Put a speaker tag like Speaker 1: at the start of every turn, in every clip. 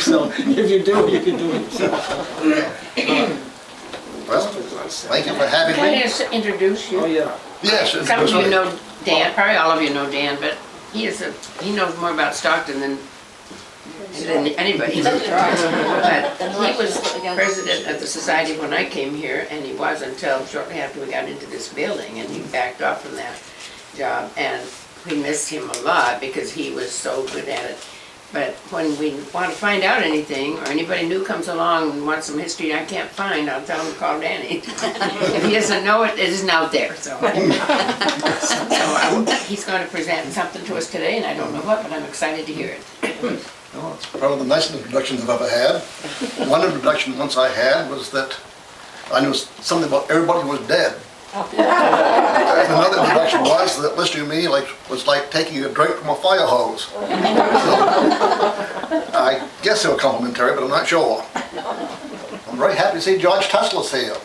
Speaker 1: so if you do, you can do it yourself.
Speaker 2: Well, thank you for having
Speaker 3: Can I
Speaker 2: me.
Speaker 3: just introduce you?
Speaker 1: Oh, yeah.
Speaker 2: Yes.
Speaker 3: Some of you know Dan, probably all of you know Dan, but he knows more about Stockton than anybody. But he was president of the society when I came here, and he was until shortly after we got into this building, and he backed off from that job, and we missed him a lot because he was so good at it. But when we want to find out anything, or anybody new comes along and wants some history I can't find, I'll tell him to call Danny. If he doesn't know it, it isn't out there, so. He's going to present something to us today, and I don't know what, but I'm excited to hear it.
Speaker 2: Well, it's probably the nicest introductions I've ever had. One introduction once I had was that I knew something about everybody who was dead. And another introduction was that listening to me was like taking a drink from a fire hose. So, I guess they were complimentary, but I'm not sure. I'm very happy to see George Tesla's here.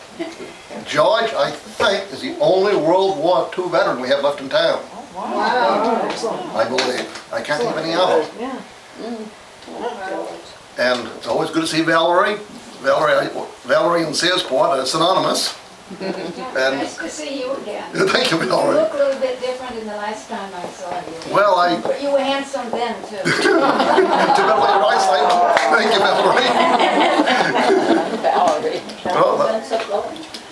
Speaker 2: George, I think, is the only World War II veteran we have left in town.
Speaker 4: Wow.
Speaker 2: I believe. I can't think of any others.
Speaker 4: Yeah.
Speaker 2: And it's always good to see Valerie. Valerie and Searsport are synonymous.
Speaker 5: Nice to see you again.
Speaker 2: Thank you,
Speaker 5: You
Speaker 2: Valerie.
Speaker 5: look a little bit different than the last time I saw you.
Speaker 2: Well,
Speaker 5: But you were handsome then, too.
Speaker 2: to Valerie Rice, thank you, Valerie. Well,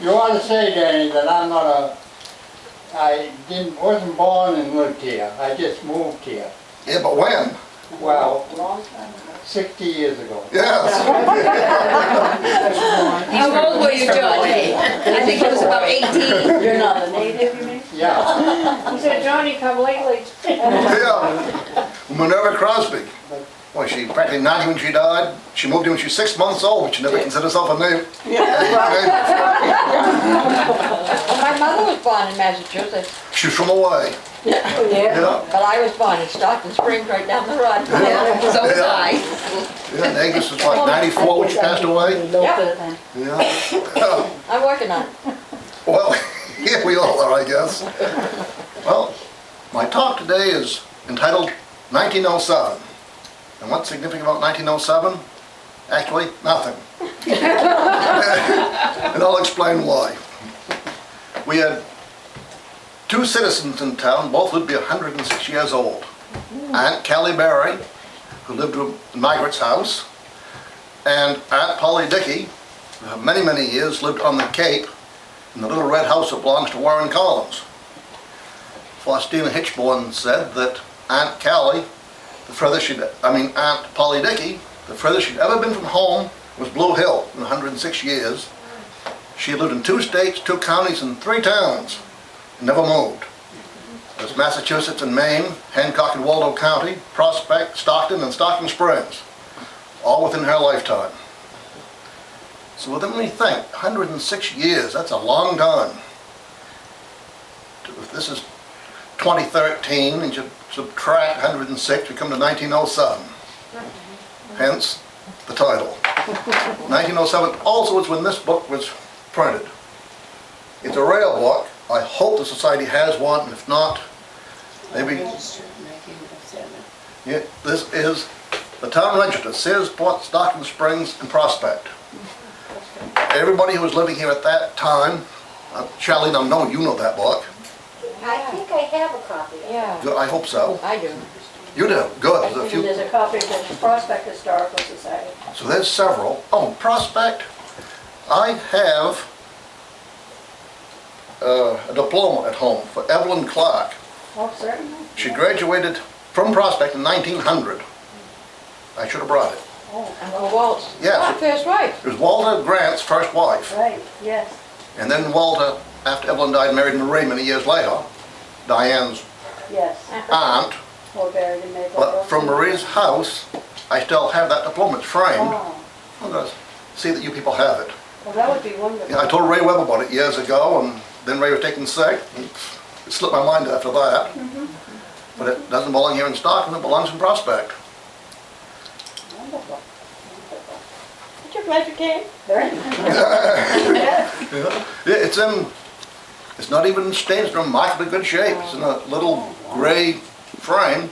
Speaker 6: You want to say, Danny, that I wasn't born and lived here. I just moved here.
Speaker 2: yeah, but when?
Speaker 6: Well, 60 years ago.
Speaker 2: Yes.
Speaker 3: How old were you, Johnny?
Speaker 4: I think it was about 18. You're not a native, you mean?
Speaker 6: Yeah.
Speaker 4: He said, Johnny, come lately.
Speaker 2: Yeah. Minerva Crosby. Well, she practically 90 when she died. She moved in when she was 6 months old, but she never considered herself a native.
Speaker 4: My mother was born in Massachusetts.
Speaker 2: She was from away. Yeah.
Speaker 4: But I was born in Stockton Springs, right down the road. Yeah. So was I.
Speaker 2: Yeah, and Agnes was like 94 when she passed away.
Speaker 4: Yeah.
Speaker 2: Yeah.
Speaker 4: I'm working on it.
Speaker 2: Well, here we all are, I guess. Well, my talk today is entitled 1907. And what's significant about 1907? Actually, nothing. And I'll explain why. We had two citizens in town, both would be 106 years old. Aunt Callie Berry, who lived in Margaret's house, and Aunt Polly Dickey, who for many, many years lived on the Cape in the little red house that belongs to Warren Collins. Faustina Hitchborn said that Aunt Callie, Aunt Polly Dickey, the furthest she'd ever been from home was Blue Hill in 106 years. She lived in 2 states, 2 counties, and 3 towns. Never moved. There's Massachusetts and Maine, Hancock and Waldo County, Prospect, Stockton, and Stockton Springs, all within her lifetime. So within me think, 106 years, that's a long time. If this is 2013, and you subtract 106, we come to 1907. Hence, the title. 1907 also is when this book was printed. It's a rare book. I hope the society has one, and if not, maybe. Yeah, this is the town register, Searsport, Stockton Springs, and Prospect. Everybody who was living here at that time, Charlene, I know you know that book.
Speaker 5: I think I have a copy.
Speaker 4: Yeah.
Speaker 2: Good, I hope so.
Speaker 4: I do.
Speaker 2: You do, good. There's a
Speaker 4: And
Speaker 2: few.
Speaker 4: there's a copy of the Prospect Historical Society.
Speaker 2: So there's several. Oh, Prospect, I have a diploma at home for Evelyn Clark.
Speaker 4: Oh, certainly.
Speaker 2: She graduated from Prospect in 1900. I should have brought it.
Speaker 4: Oh, and Walt's.
Speaker 2: Yes.
Speaker 4: My first wife.
Speaker 2: It was Walter Grant's first wife.
Speaker 4: Right, yes.
Speaker 2: And then Walter, after Evelyn died, married Marie many years later, Diane's
Speaker 4: Yes.
Speaker 2: aunt.
Speaker 4: We're buried in Maple.
Speaker 2: But from Marie's house, I still have that diploma. It's framed.
Speaker 4: Oh,
Speaker 2: I'm going to see that you people have it.
Speaker 4: well, that would be wonderful.
Speaker 2: Yeah, I told Ray Webb about it years ago, and then Ray was taken sick. And it slipped my mind after that. But it doesn't belong here in Stockton, it belongs in Prospect.
Speaker 4: Wonderful. Aren't you glad you came? Very.
Speaker 2: Yeah, it's not even stained, it's in remarkably good shape. It's in a little gray frame,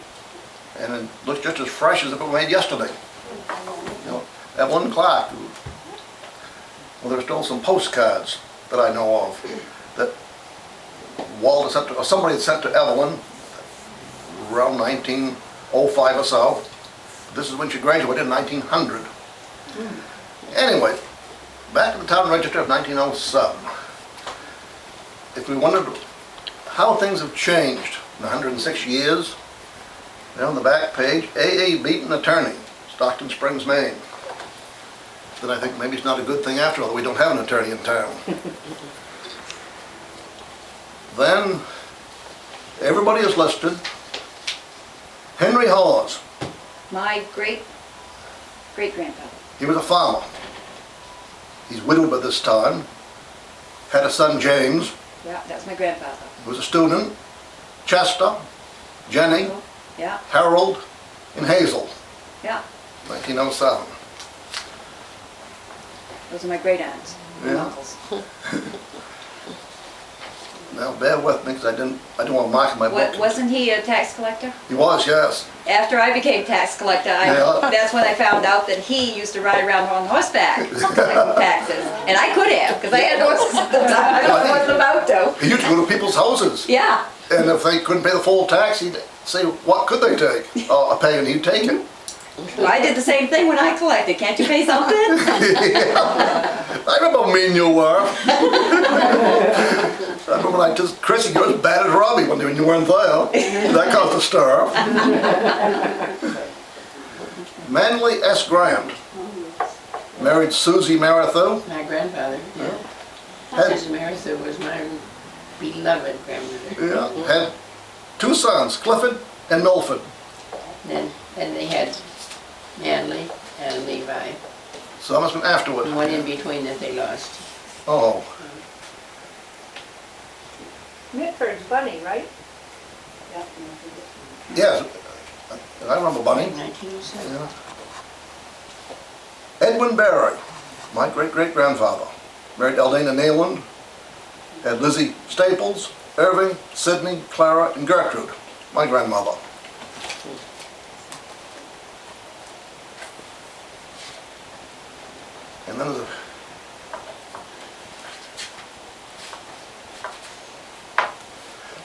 Speaker 2: and it looks just as fresh as if it was made yesterday. Evelyn Clark. Well, there's still some postcards that I know of that Walter sent to, or somebody had sent to Evelyn around 1905 or so. This is when she graduated in 1900. Anyway, back in the town register of 1907. If we wondered how things have changed in 106 years, there on the back page, A.A. Beaton Attorney, Stockton Springs, Maine. Then I think maybe it's not a good thing after all that we don't have an attorney in town. Then, everybody is listed. Henry Hawes,
Speaker 7: My great-great-grandfather.
Speaker 2: he was a farmer. He's widowed by this time. Had a son, James,
Speaker 7: Yeah, that's my grandfather.
Speaker 2: who was a student. Chester, Jenny,
Speaker 7: Yeah,
Speaker 2: Harold, and Hazel,
Speaker 7: yeah.
Speaker 2: 1907.
Speaker 7: Those are my great aunts and
Speaker 2: Yeah.
Speaker 7: uncles.
Speaker 2: Now bear with me because I didn't want to mark my book.
Speaker 7: Wasn't he a tax collector?
Speaker 2: He was, yes.
Speaker 7: After I became tax collector,
Speaker 2: Yeah.
Speaker 7: that's when I found out that he used to ride around on horseback collecting taxes. And I could have, because I had horses at the time. I don't know what about though.
Speaker 2: He used to go to people's houses,
Speaker 7: Yeah,
Speaker 2: and if they couldn't pay the full tax, he'd say, what could they take? A pay, and he'd take it.
Speaker 7: well, I did the same thing when I collected. Can't you pay something?
Speaker 2: Yeah. I remember how mean you were. I remember when I just, Chrissy, you're as bad as Robbie when you weren't there. That caused a stir. Manly S. Grant married Susie Marathu.
Speaker 3: My grandfather, yeah.
Speaker 2: Had,
Speaker 3: Susan Maritha was my beloved grandmother.
Speaker 2: yeah, had two sons, Clifford and Milford.
Speaker 3: Then they had Manley and Levi,
Speaker 2: So that must have been afterward.
Speaker 3: and one in between that they lost.
Speaker 2: Oh,
Speaker 4: Mitford's Bunny, right?
Speaker 2: yes. I remember Bunny.
Speaker 3: 1907.
Speaker 2: Yeah. Edwin Barry, my great-great-grandfather, married Eldana Nayland, had Lizzie Staples, Irving, Sidney, Clara, and Gertrude, my grandmother. And then there's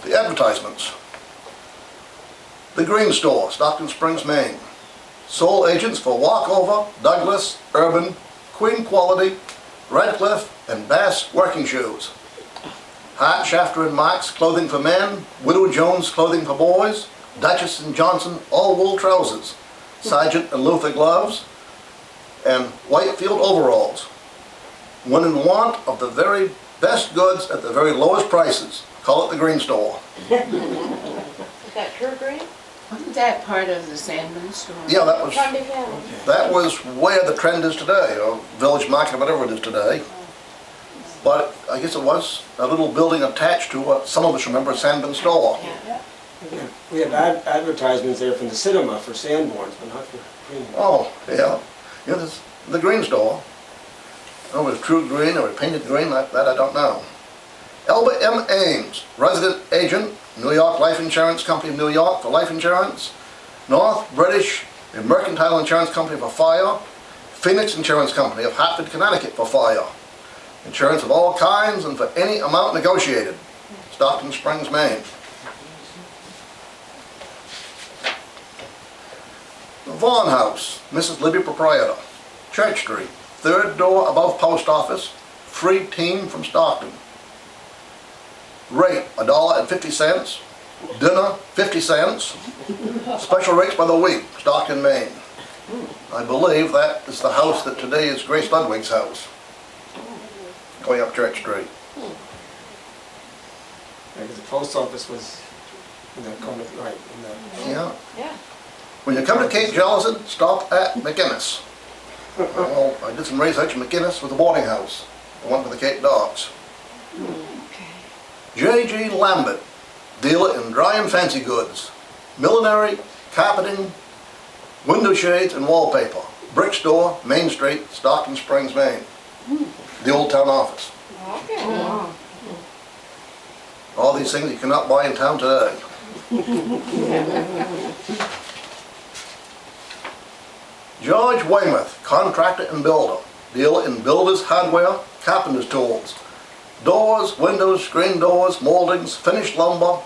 Speaker 2: the advertisements. The Green Store, Stockton Springs, Maine. Sole agents for Walkover, Douglas, Urban, Queen Quality, Radcliffe, and Bass working shoes. Hart, Shafter, and Marks clothing for men, Widow Jones clothing for boys, Duchess and Johnson all wool trousers, Sargent and Luther gloves, and Whitefield overalls. When in want of the very best goods at the very lowest prices, call it the Green Store.
Speaker 4: Is that True Green?
Speaker 3: Wasn't that part of the Sandman store?
Speaker 2: Yeah, that was
Speaker 4: Sunday County.
Speaker 2: That was where the trend is today, or Village Market, whatever it is today. But I guess it was a little building attached to what some of us remember as Sandman Store.
Speaker 1: We have advertisements there from the cinema for Sanborns, but not for Green.
Speaker 2: Oh, yeah. Yeah, there's the Green Store. Oh, it was True Green or Painted Green, that I don't know. Elba M. Ames, resident agent, New York Life Insurance Company of New York for life insurance, North British and Mercantile Insurance Company for fire, Phoenix Insurance Company of Hartford, Connecticut for fire. Insurance of all kinds and for any amount negotiated. Stockton Springs, Maine. The Vaughn House, Mrs. Libby Proprietor, Church Street, third door above post office, free team from Stockton. Rate, $1.50, dinner, 50 cents, special rates by the week, Stockton, Maine. I believe that is the house that today is Grace Ludwig's house, going up Church Street.
Speaker 1: Because the post office was in the corner, right, in the...
Speaker 2: Yeah.
Speaker 4: Yeah.
Speaker 2: When you come to Cape Jellison, stop at McInnes. Well, I did some research. McInnes was a boarding house, the one for the Cape Dogs. J.G. Lambert, dealer in dry and fancy goods, millinery, carpeting, window shades, and wallpaper. Brick store, Main Street, Stockton Springs, Maine. The old town office.
Speaker 4: Okay.
Speaker 2: All these things you cannot buy in town today. George Weymouth, contractor and builder. Dealer in builder's hardware, carpenter's tools. Doors, windows, screen doors, moldings, finished lumber,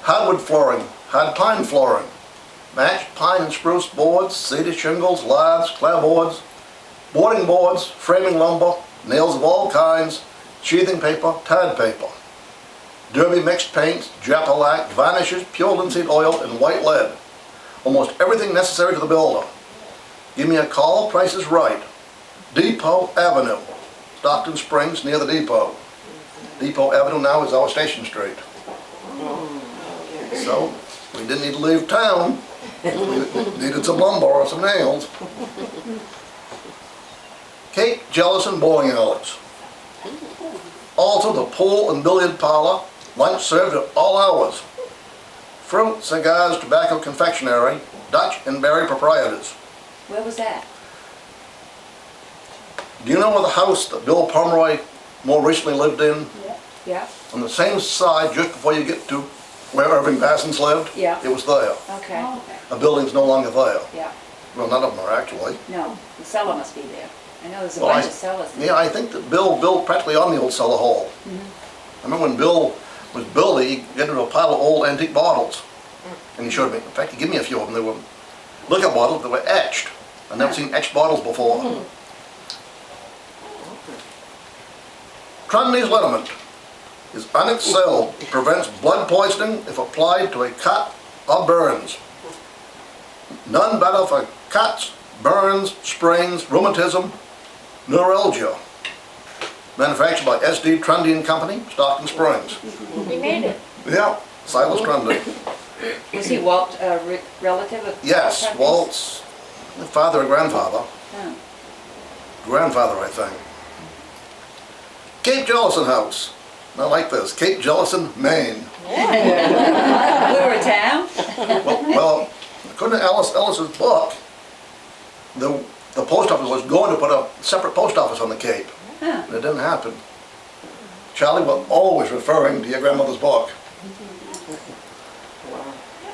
Speaker 2: hardwood flooring, hard pine flooring, matched pine and spruce boards, cedar shingles, laths, clapboards, boarding boards, framing lumber, nails of all kinds, sheathing paper, tar paper, derby mixed paints, japalac, varnishes, pure linseed oil, and white lead. Almost everything necessary to the builder. Give me a call, price is right. Depot Avenue, Stockton Springs, near the depot. Depot Avenue now is our Station Street. So, we didn't need to leave town. We needed some lumber or some nails. Cape Jellison bowling alleys. Also the pool and billiard parlor, lunch served at all hours. Fruit, cigars, tobacco confectionery, Dutch and Berry proprietors.
Speaker 7: Where was that?
Speaker 2: Do you know where the house that Bill Pomeroy more recently lived in?
Speaker 7: Yeah,
Speaker 2: On the same side, just before you get to where Irving Bassins lived?
Speaker 7: Yeah.
Speaker 2: It was there.
Speaker 7: okay,
Speaker 2: The building's no longer there.
Speaker 7: yeah.
Speaker 2: Well, none of them are actually.
Speaker 7: No, the cellar must be there. I know there's a
Speaker 2: Well,
Speaker 7: bunch of cellars there.
Speaker 2: Yeah, I think that Bill built practically on the old cellar hall. I remember when Bill was building, he got into a pile of old antique bottles. And he showed me, in fact, he gave me a few of them. They were liquor bottles that were etched. I've never seen etched bottles before. Trunnies liniment is unexcelled, prevents blood poisoning if applied to a cut or burns. None better for cuts, burns, sprains, rheumatism, neuralgia. Manufactured by S.D. Trundy and Company, Stockton Springs.
Speaker 5: We made it.
Speaker 2: Yeah, Silas Trundy.
Speaker 7: Was he Walt, relative of?
Speaker 2: Yes,
Speaker 7: Trunnies?
Speaker 2: Walt's father or grandfather.
Speaker 7: Oh.
Speaker 2: Grandfather, I think. Cape Jellison House. I like this. Cape Jellison, Maine.
Speaker 7: Blue town?
Speaker 2: Well, according to Alice Ellis's book, the post office was going to put a separate post office on the Cape.
Speaker 7: Huh.
Speaker 2: And it didn't happen. Charlie was always referring to your grandmother's book.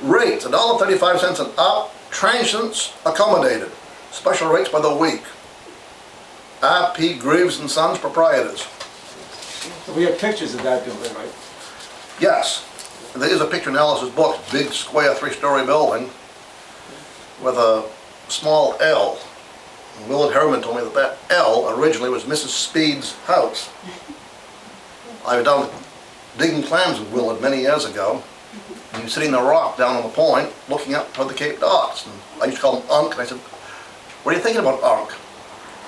Speaker 2: Rates, $1.35 an hour, transients accommodated. Special rates by the week. R.P. Greaves and Sons proprietors.
Speaker 1: So we have pictures of that building, right?
Speaker 2: Yes, there is a picture in Alice's book, big square 3-story building with a small L. Willard Harriman told me that that L originally was Mrs. Speed's house. I was down digging clams with Willard many years ago. And he was sitting on a rock down on the point looking up toward the Cape docks. And I used to call him Unc, and I said, "What are you thinking about, Unc?"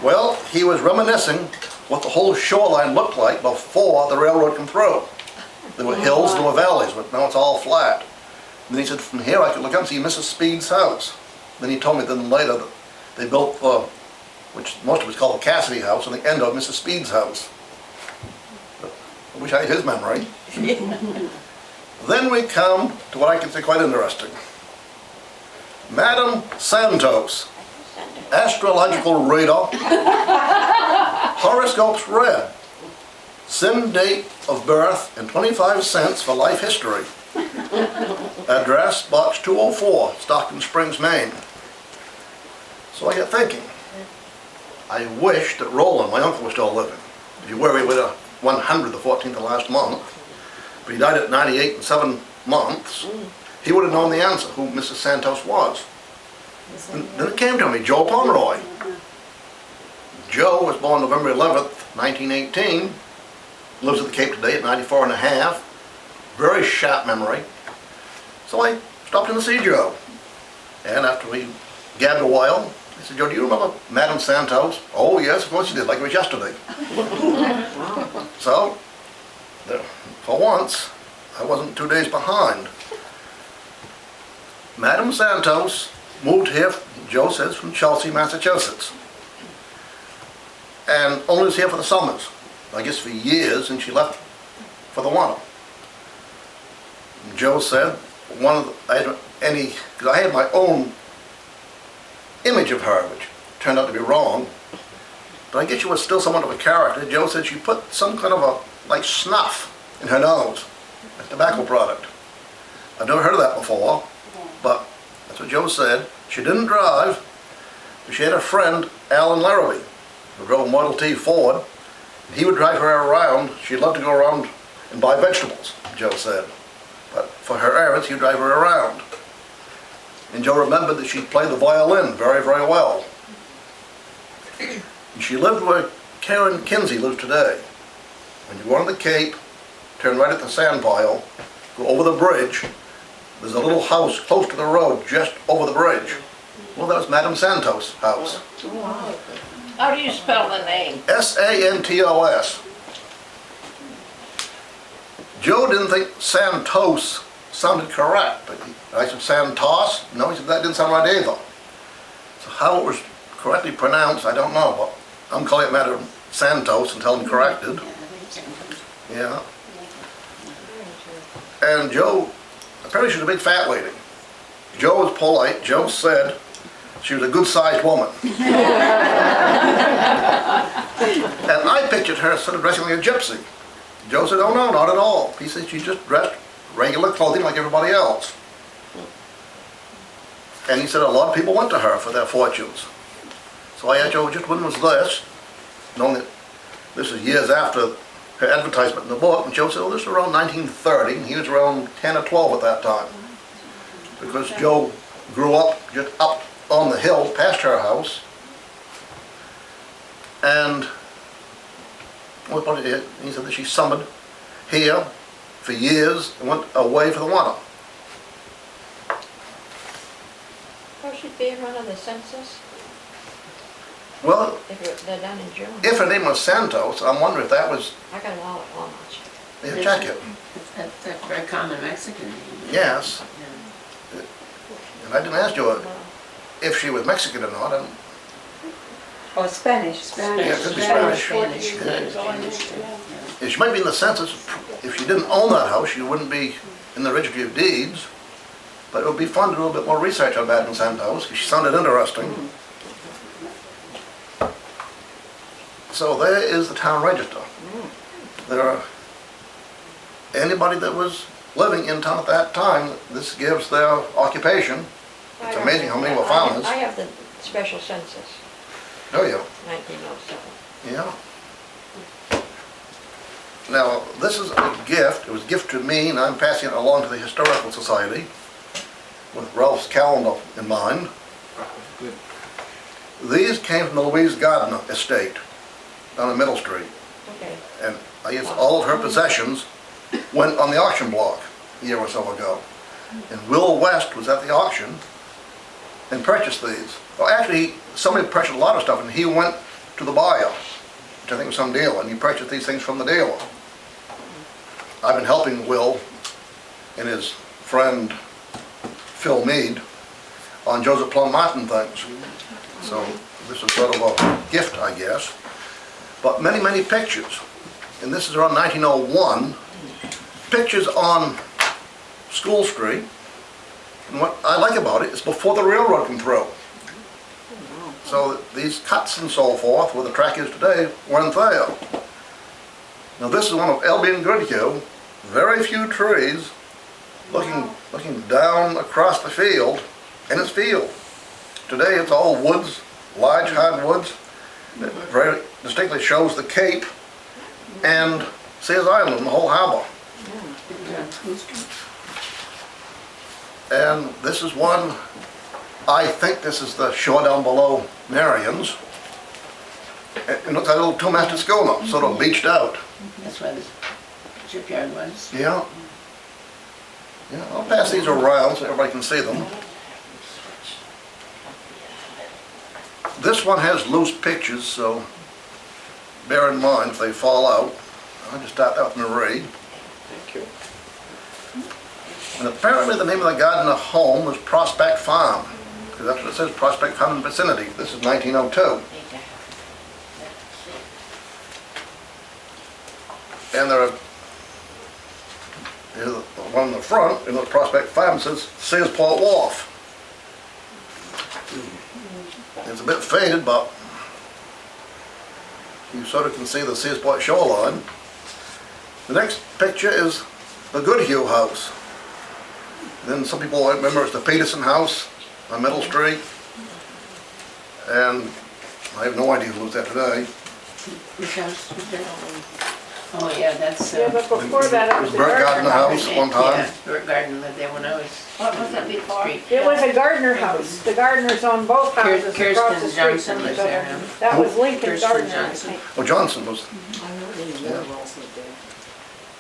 Speaker 2: Well, he was reminiscing what the whole shoreline looked like before the railroad came through. There were hills, there were valleys, but now it's all flat. And then he said, from here I could look up and see Mrs. Speed's house. Then he told me then later that they built the, which most of it's called the Cassidy House, on the end of Mrs. Speed's house. I wish I had his memory. Then we come to what I consider quite interesting. Madame Santos, astrological radar, horoscopes read, sim date of birth and 25 cents for life history. Address, Box 204, Stockton Springs, Maine. So I got thinking, I wish that Roland, my uncle, was still living. If you were, he was 100 the 14th of last month, but he died at 98 and 7 months. He would have known the answer, who Mrs. Santos was. And then it came to me, Joe Pomeroy. Joe was born November 11th, 1918, lives at the Cape today at 94 and a half, very sharp memory. So I stopped in to see Joe. And after we gabbed a while, I said, "Joe, do you remember Madame Santos?" "Oh yes, of course you did, like it was yesterday." So, for once, I wasn't 2 days behind. Madame Santos moved here, Joe says, from Chelsea, Massachusetts. And only was here for the summers. I guess for years, and she left for the winter. Joe said, because I had my own image of her, which turned out to be wrong, but I guess she was still somewhat of a character. Joe said she put some kind of a, like snuff in her nose, a tobacco product. I've never heard of that before, but that's what Joe said. She didn't drive, She had a friend, Alan Larrabee, who drove a Model T Ford. He would drive her around. She'd love to go around and buy vegetables, Joe said. But for her errands, he'd drive her around. And Joe remembered that she played the violin very, very well. And she lived where Karen Kinsey lives today. When you go on the Cape, turn right at the sand pile, go over the bridge, there's a little house close to the road just over the bridge. Well, that was Madame Santos' house.
Speaker 3: How do you spell the name?
Speaker 2: S-A-N-T-O-S. Joe didn't think Santos sounded correct, but I said Santos? No, he said that didn't sound right either. So how it was correctly pronounced, I don't know, but I'm calling it Madame Santos until I'm corrected. Yeah. And Joe, apparently she was a big fat lady. Joe was polite. Joe said she was a good-sized woman. And I pictured her sort of dressing like a gypsy. Joe said, oh no, not at all. He said she just dressed regular clothing like everybody else. And he said a lot of people went to her for their fortunes. So I asked Joe, just when was this? Knowing that this is years after her advertisement in the book, and Joe said, oh, this was around 1930, and he was around 10 or 12 at that time. Because Joe grew up just up on the hill past her house, and he said that she summered here for years and went away for the winter.
Speaker 4: How should be run of the census?
Speaker 2: Well,
Speaker 4: If they're done in June.
Speaker 2: if her name was Santos, I'm wondering if that was,
Speaker 4: I got it all at Walmart.
Speaker 2: yeah, check it.
Speaker 3: That's a very common Mexican name.
Speaker 2: Yes. And I didn't ask Joe if she was Mexican or not. And
Speaker 4: Oh, Spanish.
Speaker 3: Spanish.
Speaker 2: Yeah, it could be Spanish.
Speaker 3: Spanish, good.
Speaker 2: yeah, she might be in the census. If she didn't own that house, she wouldn't be in the registry of deeds. But it would be fun to do a little bit more research on Madame Santos, because she sounded interesting. So there is the town register. There are anybody that was living in town at that time, this gives their occupation. It's amazing how many were found.
Speaker 4: I have the special census,
Speaker 2: Oh, yeah.
Speaker 4: 1907.
Speaker 2: Yeah. Now, this is a gift. It was a gift to me, and I'm passing it along to the Historical Society with Ralph's calendar in mind.
Speaker 1: Good.
Speaker 2: These came from the Louise Gardner estate down in Middle Street.
Speaker 4: Okay.
Speaker 2: And I guess all of her possessions went on the auction block a year or so ago. And Will West was at the auction and purchased these. Well, actually, somebody purchased a lot of stuff, and he went to the buyer, which I think was some dealer, and he purchased these things from the dealer. I've been helping Will and his friend Phil Mead on Joseph Plum Martin things. So this is sort of a gift, I guess. But many, many pictures. And this is around 1901. Pictures on School Street. And what I like about it is before the railroad came through. So these cuts and so forth, where the track is today, weren't there. Now this is one of Albion Goodhue. Very few trees, looking down across the field, and it's field. Today it's all woods, large hardwoods. It very distinctly shows the Cape and Sears Island and the whole harbor. And this is one, I think this is the shore down below Marion's. It looks like a little two-masted schooner, sort of beached out.
Speaker 3: That's where the shipyard was.
Speaker 2: Yeah. Yeah, I'll pass these around so everybody can see them. This one has loose pictures, so bear in mind if they fall out. I'll just start out with Marie.
Speaker 1: Thank you.
Speaker 2: And apparently the name of the Gardner home was Prospect Farm, because that's what it says, Prospect Farm and vicinity. This is 1902. And there are, here's the one in the front, in the Prospect Farm, says Searsport Wharf. It's a bit faded, but you sort of can see the Searsport shoreline. The next picture is the Goodhue house. Then some people remember it's the Peterson house on Middle Street. and I have no idea who lives there today.
Speaker 3: Which house was that? Oh, yeah, that's,
Speaker 4: Yeah, but before that, it
Speaker 2: It
Speaker 4: was
Speaker 2: was
Speaker 4: a
Speaker 2: Bert
Speaker 4: gardener
Speaker 2: Gardner
Speaker 4: house.
Speaker 2: House one time.
Speaker 3: Yeah, Bert Gardner lived there when I was.
Speaker 5: What was it before?
Speaker 3: Street.
Speaker 4: It was a gardener house. The gardeners owned both houses across the
Speaker 3: Kirsten
Speaker 4: street
Speaker 3: Johnson
Speaker 4: from each
Speaker 3: lives there
Speaker 4: other.
Speaker 3: now.
Speaker 4: That was Lincoln
Speaker 3: Kirsten
Speaker 4: Gardner, I
Speaker 3: Johnson.
Speaker 4: think.
Speaker 2: Oh, Johnson was.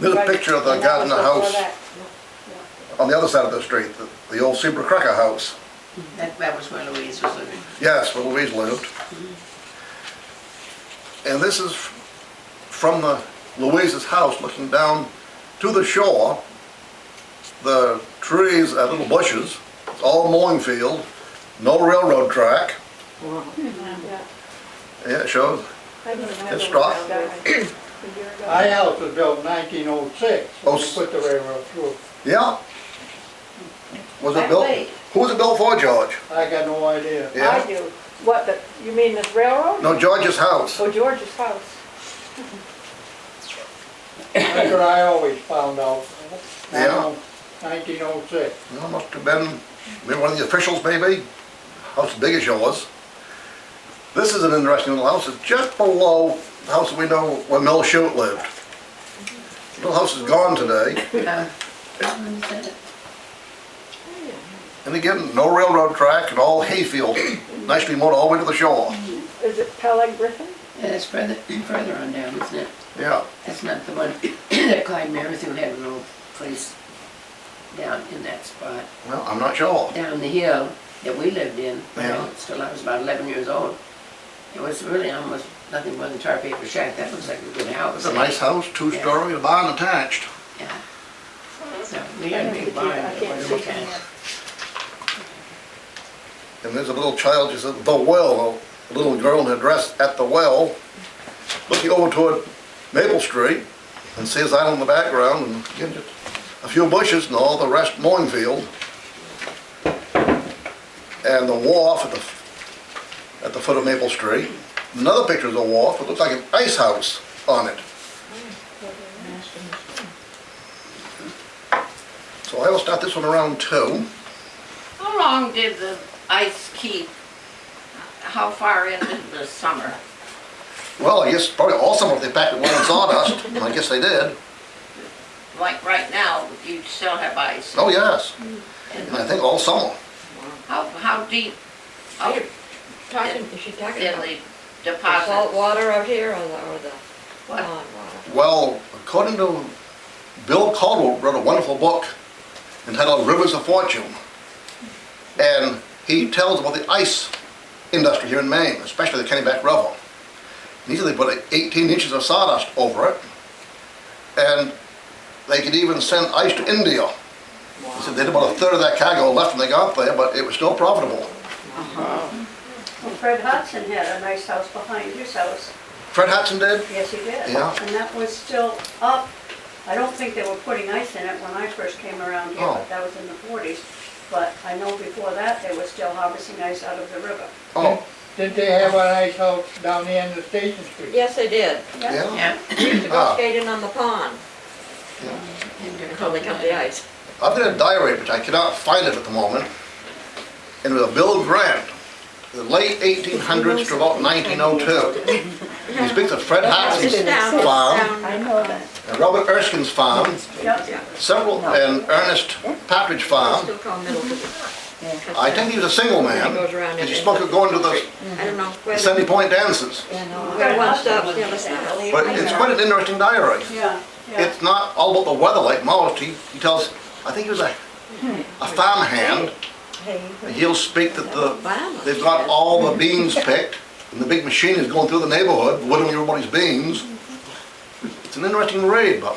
Speaker 2: There's a
Speaker 4: Right,
Speaker 2: picture of the
Speaker 4: and that was
Speaker 2: Gardner
Speaker 4: before
Speaker 2: house
Speaker 4: that.
Speaker 2: on the other side of the street, the old Zebra Cracker house.
Speaker 3: That was where Louise was living.
Speaker 2: Yes, where Louise lived. And this is from the Louise's house looking down to the shore. The trees are little bushes, it's all mowing field, no railroad track.
Speaker 4: Yeah.
Speaker 2: Yeah, it shows.
Speaker 4: I didn't remember
Speaker 2: It's
Speaker 4: when
Speaker 2: rock.
Speaker 4: that died. A year ago.
Speaker 6: My house was built 1906, when they put the railroad through.
Speaker 2: Yeah. Was it built? Who was it built for, George?
Speaker 6: I got no idea.
Speaker 4: I
Speaker 2: Yeah.
Speaker 4: do. What, you mean this railroad?
Speaker 2: No, George's house.
Speaker 4: Oh, George's house.
Speaker 6: That's what I always found out.
Speaker 2: Yeah.
Speaker 6: 1906.
Speaker 2: No, must have been, maybe one of the officials maybe, house as big as yours. This is an interesting little house, it's just below the house that we know where Mel Shute lived. The little house is gone today,
Speaker 3: When is that?
Speaker 2: and again, no railroad track and all hayfield, nicely mowed all the way to the shore.
Speaker 4: Is it Peleg Griffin?
Speaker 3: Yeah, that's further on down, isn't it?
Speaker 2: Yeah,
Speaker 3: That's not the one that Clyde Merrithew had an old place down in that spot.
Speaker 2: well, I'm not sure.
Speaker 3: Down the hill that we lived in,
Speaker 2: Yeah.
Speaker 3: still I was about 11 years old. It was really almost nothing more than tar paper shack. That looks like a good house.
Speaker 2: It's a nice house, two-story, a barn attached.
Speaker 3: Yeah. So we had a big barn.
Speaker 4: I can't see from here.
Speaker 2: And there's a little child, she's at the well, a little girl in her dress at the well, looking over toward Maple Street, and sees Island in the background, and again, just a few bushes and all the rest mowing field. And the wharf at the foot of Maple Street. Another picture is a wharf, it looks like an ice house on it. So I will start this one around 2.
Speaker 8: How long did the ice keep? How far into the summer?
Speaker 2: Well, I guess probably all summer if they packed it well in sawdust, and I guess they did.
Speaker 8: Like right now, you still have ice.
Speaker 2: Oh, yes. And I think all summer.
Speaker 8: How deep
Speaker 7: Are you talking, is she talking
Speaker 8: in
Speaker 7: about
Speaker 8: the
Speaker 7: the salt
Speaker 8: deposit?
Speaker 7: water out here or the
Speaker 8: What?
Speaker 7: pond water?
Speaker 2: Well, according to Bill Caldwell, wrote a wonderful book entitled Rivers of Fortune. And he tells about the ice industry here in Maine, especially the Kennebec River. And he said they put 18 inches of sawdust over it, and they could even send ice to India. He said they had about a third of that cargo left when they got there, but it was still profitable.
Speaker 9: Well, Fred Hudson had a nice house behind his house.
Speaker 2: Fred Hudson did?
Speaker 9: Yes, he did.
Speaker 2: Yeah.
Speaker 9: And that was still up. I don't think they were putting ice in it when I first came around here,
Speaker 2: Oh.
Speaker 9: but that was in the 40s. But I know before that, they were still harvesting ice out of the river.
Speaker 2: Oh,
Speaker 6: Didn't they have an ice house down the end of Station Street?
Speaker 7: Yes, they did.
Speaker 2: yeah?
Speaker 3: Yeah.
Speaker 7: We used to go
Speaker 2: Ah.
Speaker 7: skating on the pond until they cut the ice.
Speaker 2: I've got a diary, but I cannot find it at the moment. And it was a Bill Grant, the late 1800s to about 1902. He speaks of Fred Hatson's
Speaker 7: It's down,
Speaker 2: farm,
Speaker 7: down.
Speaker 2: and Robert Erskine's farm,
Speaker 9: Yep.
Speaker 2: several, and Ernest Partridge farm.
Speaker 7: Still called Middleton.
Speaker 2: I think he was a single man,
Speaker 7: It goes around
Speaker 2: because he
Speaker 7: it.
Speaker 2: spoke of going to the
Speaker 7: I don't know where
Speaker 2: Sandy Point dances.
Speaker 7: where one stops, the other stops.
Speaker 2: But it's quite an interesting diary.
Speaker 9: Yeah, yeah.
Speaker 2: It's not all about the weather like most. He tells, I think he was a farm hand. And he'll speak that they've got all the beans picked, and the big machine is going through the neighborhood, whittling everybody's beans. It's an interesting read, but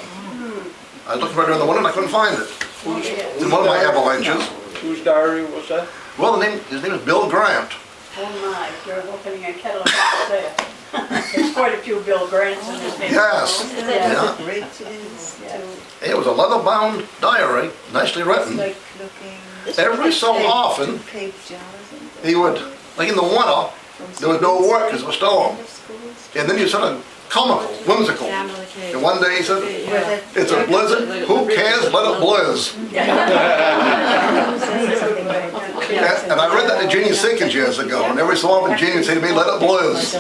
Speaker 2: I was looking for it during the winter and I couldn't find it. It's in one of my avalanches.
Speaker 10: Whose diary was that?
Speaker 2: Well, his name is Bill Grant.
Speaker 9: Oh my, you're opening a kettle of hot there. There's quite a few Bill Grants in this neighborhood.
Speaker 2: Yes.
Speaker 9: Yeah.
Speaker 2: Yeah. It was a leather-bound diary, nicely written. Every so often, he would, like in the winter, there was no work because of a storm. And then he sort of comical, whimsical. And one day he said, it's a blizzard, who cares, let it blizz. And I read that to Jeannie Sinkins years ago, and every so often Jeannie would say to me, let it blues.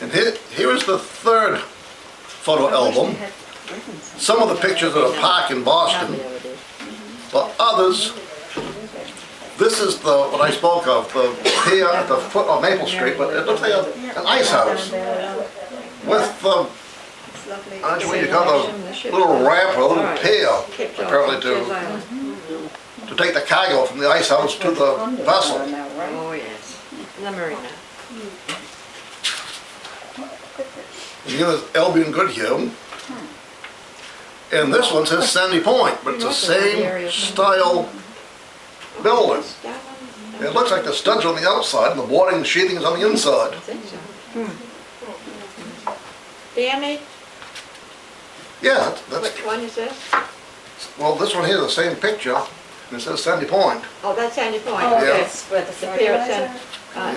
Speaker 2: And here is the third photo album. Some of the pictures of the park in Boston, but others, this is what I spoke of, here at the foot of Maple Street, but it looks like an ice house with I don't know what you call the little ramp or a little pier, apparently to take the cargo from the ice house to the vessel.
Speaker 4: Oh, yes. The marina.
Speaker 2: And here is Albion Goodhue. And this one says Sandy Point, but it's the same style building. It looks like the studs are on the outside and the boarding and sheathing is on the inside.
Speaker 4: I think so. Danny,
Speaker 2: Yeah, that's,
Speaker 4: which one is this?
Speaker 2: well, this one here is the same picture, and it says Sandy Point.
Speaker 4: Oh, that's Sandy Point.
Speaker 5: Oh,
Speaker 2: Yeah.
Speaker 4: Yes, where the Superior Center.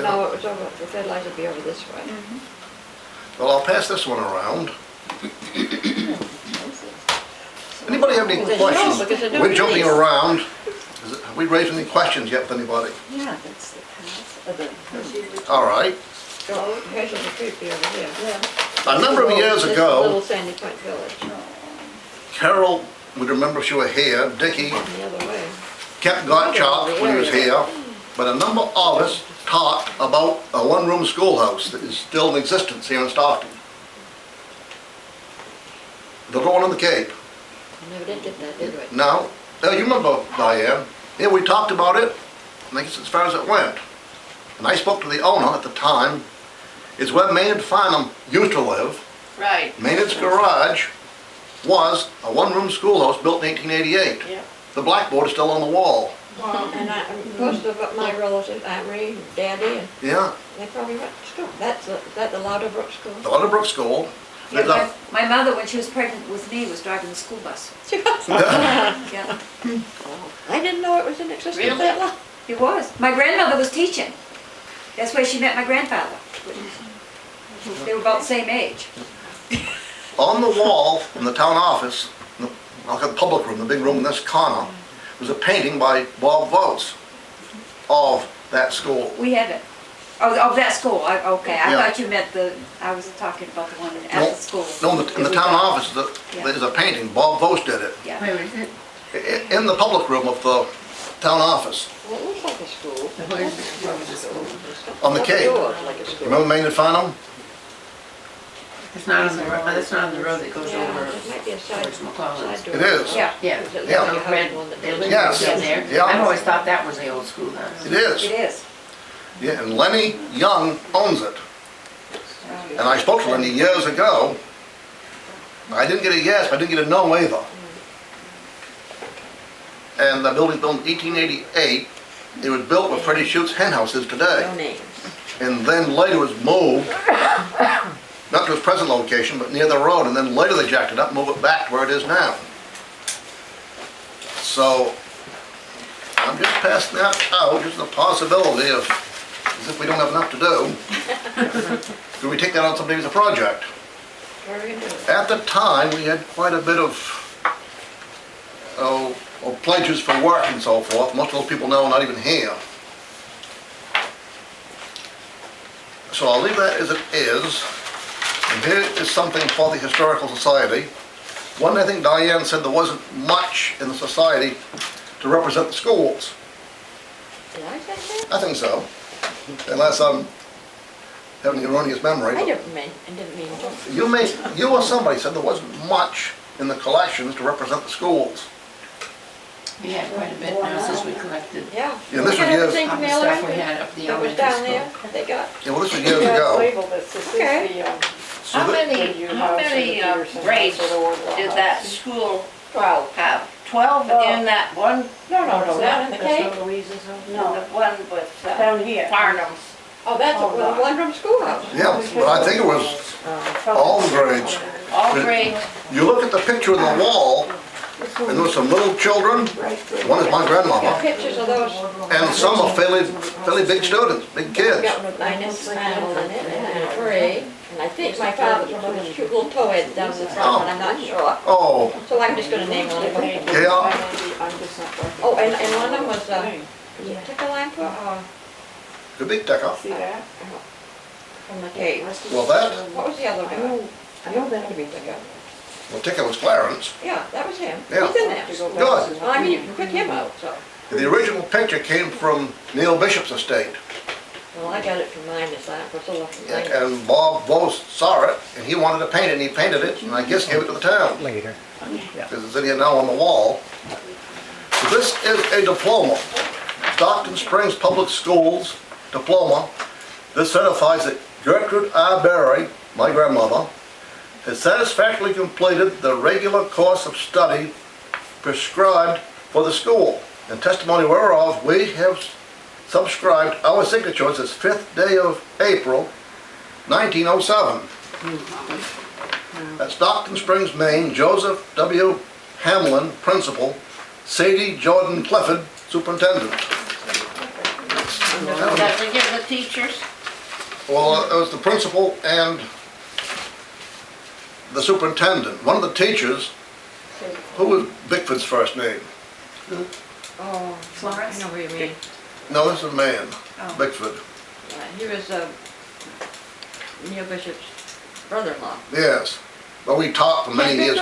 Speaker 4: No, it was over, the fertilizer would be over this way.
Speaker 2: Well, I'll pass this one around. Anybody have any
Speaker 4: Because
Speaker 2: questions?
Speaker 4: they're
Speaker 2: We're jumping
Speaker 4: trees.
Speaker 2: around. Have we raised any questions yet with anybody?
Speaker 4: Yeah, that's the path.
Speaker 2: All right.
Speaker 4: Oh, here's the creek over here.
Speaker 2: A number of years
Speaker 4: This is
Speaker 2: ago,
Speaker 4: Little Sandy Point Village,
Speaker 2: Carol would remember if she were here, Dickie,
Speaker 4: the other way.
Speaker 2: Kent Gottschalk when he was here, but a number of us talked about a one-room schoolhouse that is still in existence here in Stockton. The one on the Cape.
Speaker 4: Never did get that, did we?
Speaker 2: Now, you remember Diane? Yeah, we talked about it, and I guess as far as it went. And I spoke to the owner at the time. It's where Maynard Farnham used to live.
Speaker 8: Right.
Speaker 2: Maynard's garage was a one-room schoolhouse built in 1888.
Speaker 4: Yeah.
Speaker 2: The blackboard is still on the wall.
Speaker 4: And most of my relatives, Aunt Marie, Daddy, and
Speaker 2: Yeah,
Speaker 4: they probably went to school. That's the Lauderbrook School.
Speaker 2: the Lauderbrook School.
Speaker 7: Yeah,
Speaker 2: There's a-
Speaker 7: my mother, when she was pregnant with me, was driving the school bus. Yeah,
Speaker 4: I didn't know it was in existence
Speaker 8: Really?
Speaker 4: that long.
Speaker 7: it was. My grandmother was teaching. That's where she met my grandfather. They were about the same age.
Speaker 2: On the wall in the town office, I'll call it the public room, the big room in this corner, was a painting by Bob Votes of that school.
Speaker 7: We had it. Oh, of that school, okay. I
Speaker 2: Yeah.
Speaker 7: thought you meant I was talking about the one at the school.
Speaker 2: No, in the town office, there's a painting, Bob Votes did it,
Speaker 7: Yeah.
Speaker 3: Where is it?
Speaker 2: in the public room of the town office,
Speaker 4: Well, it looks like a school.
Speaker 3: Where is it? Where was the school?
Speaker 2: on the Cape.
Speaker 4: Doors like a school.
Speaker 2: Remember Maynard Farnham?
Speaker 3: It's not on the road, that's not on the road that goes
Speaker 4: Yeah,
Speaker 3: over
Speaker 4: it might be a side,
Speaker 3: towards McClellan's.
Speaker 4: side door.
Speaker 2: It is.
Speaker 7: Yeah,
Speaker 3: Yeah.
Speaker 4: Is it
Speaker 2: Yeah.
Speaker 4: like a
Speaker 3: Those
Speaker 4: house
Speaker 3: red
Speaker 4: one that
Speaker 3: buildings
Speaker 2: Yes.
Speaker 3: in there.
Speaker 2: Yeah.
Speaker 3: I've always thought that was the old schoolhouse.
Speaker 2: It is.
Speaker 7: it is.
Speaker 2: Yeah, and Lenny Young owns it. And I spoke to Lenny years ago. I didn't get a yes, but I didn't get a no either. And the building built in 1888. It was built where Freddie Schutz's hen house is today.
Speaker 4: No names.
Speaker 2: And then later was moved, not to its present location, but near the road, and then later they jacked it up, and moved it back to where it is now. So, I'm just passing that out, just the possibility of, as if we don't have enough to do, could we take that on someday as a project?
Speaker 4: What are we gonna do?
Speaker 2: At the time, we had quite a bit of pledges for work and so forth. Most of those people now are not even here. So I'll leave that as it is. And here is something for the Historical Society. One, I think Diane said there wasn't much in the society to represent the schools.
Speaker 4: Did I say that?
Speaker 2: I think so. Unless I'm having an erroneous memory.
Speaker 4: I
Speaker 2: but
Speaker 4: didn't mean to.
Speaker 2: You or somebody said there wasn't much in the collections to represent the schools.
Speaker 3: We had quite a bit now since we collected
Speaker 4: Yeah.
Speaker 2: Yeah, this was
Speaker 4: You got
Speaker 2: years-
Speaker 4: everything
Speaker 3: all
Speaker 4: from
Speaker 3: the
Speaker 4: the
Speaker 3: stuff we
Speaker 4: elementary?
Speaker 3: had up the
Speaker 4: That was
Speaker 3: elementary
Speaker 4: down
Speaker 3: school.
Speaker 4: there, they got.
Speaker 2: Yeah, well, this was years ago.
Speaker 9: Label this, this is
Speaker 4: Okay.
Speaker 9: the,
Speaker 2: So
Speaker 8: How
Speaker 2: that-
Speaker 8: many grades did that school
Speaker 4: 12.
Speaker 8: have? 12 in that one,
Speaker 4: No, down in the Cape.
Speaker 8: no, the one with
Speaker 9: down here.
Speaker 8: Farnham's.
Speaker 4: Oh, that's a one-room schoolhouse.
Speaker 2: Yeah, but I think it was all the grades.
Speaker 8: All grades,
Speaker 2: You look at the picture of the wall, and there were some little children. One is my
Speaker 4: Got
Speaker 2: grandmama,
Speaker 4: pictures of those.
Speaker 2: and some are fairly big students, big kids.
Speaker 4: Got one with Inez Randall in it, and Free. And I think my father's one of those cute little co-eds down in the front, but I'm not sure.
Speaker 2: Oh,
Speaker 4: So I'm just gonna name one of them.
Speaker 2: yeah,
Speaker 4: Oh, and one of them was, tickle lamp or
Speaker 2: the big ticker.
Speaker 9: See that?
Speaker 4: from the cave.
Speaker 2: Well, that,
Speaker 4: What was the other guy? I know that to be tickle.
Speaker 2: well, ticker was Clarence.
Speaker 4: Yeah, that was him.
Speaker 2: Yeah.
Speaker 4: He's in there.
Speaker 2: Good.
Speaker 4: Well, I mean, you can pick him out, so.
Speaker 2: The original picture came from Neil Bishop's estate.
Speaker 4: Well, I got it from mine, this lamp was a little.
Speaker 2: And Bob Bose saw it, and he wanted to paint it, and he painted it, and I guess gave it to the town.
Speaker 6: Later.
Speaker 2: Because it's in here now on the wall. So this is a diploma, Stockton Springs Public Schools diploma. This certifies that Gertrude R. Berry, my grandmother, has satisfactorily completed the regular course of study prescribed for the school. In testimony whereof, we have subscribed our signatures this 5th day of April, 1907. At Stockton Springs, Maine, Joseph W. Hamlin, principal, Sadie Jordan Clifford, superintendent.
Speaker 8: That we give the teachers?
Speaker 2: Well, it was the principal and the superintendent. One of the teachers, who was Bickford's first name?
Speaker 4: Oh, I know who you mean.
Speaker 2: No, this is a man, Bickford.
Speaker 4: He was, Neil Bishop's brother-in-law.
Speaker 2: Yes. Well, we taught for many years.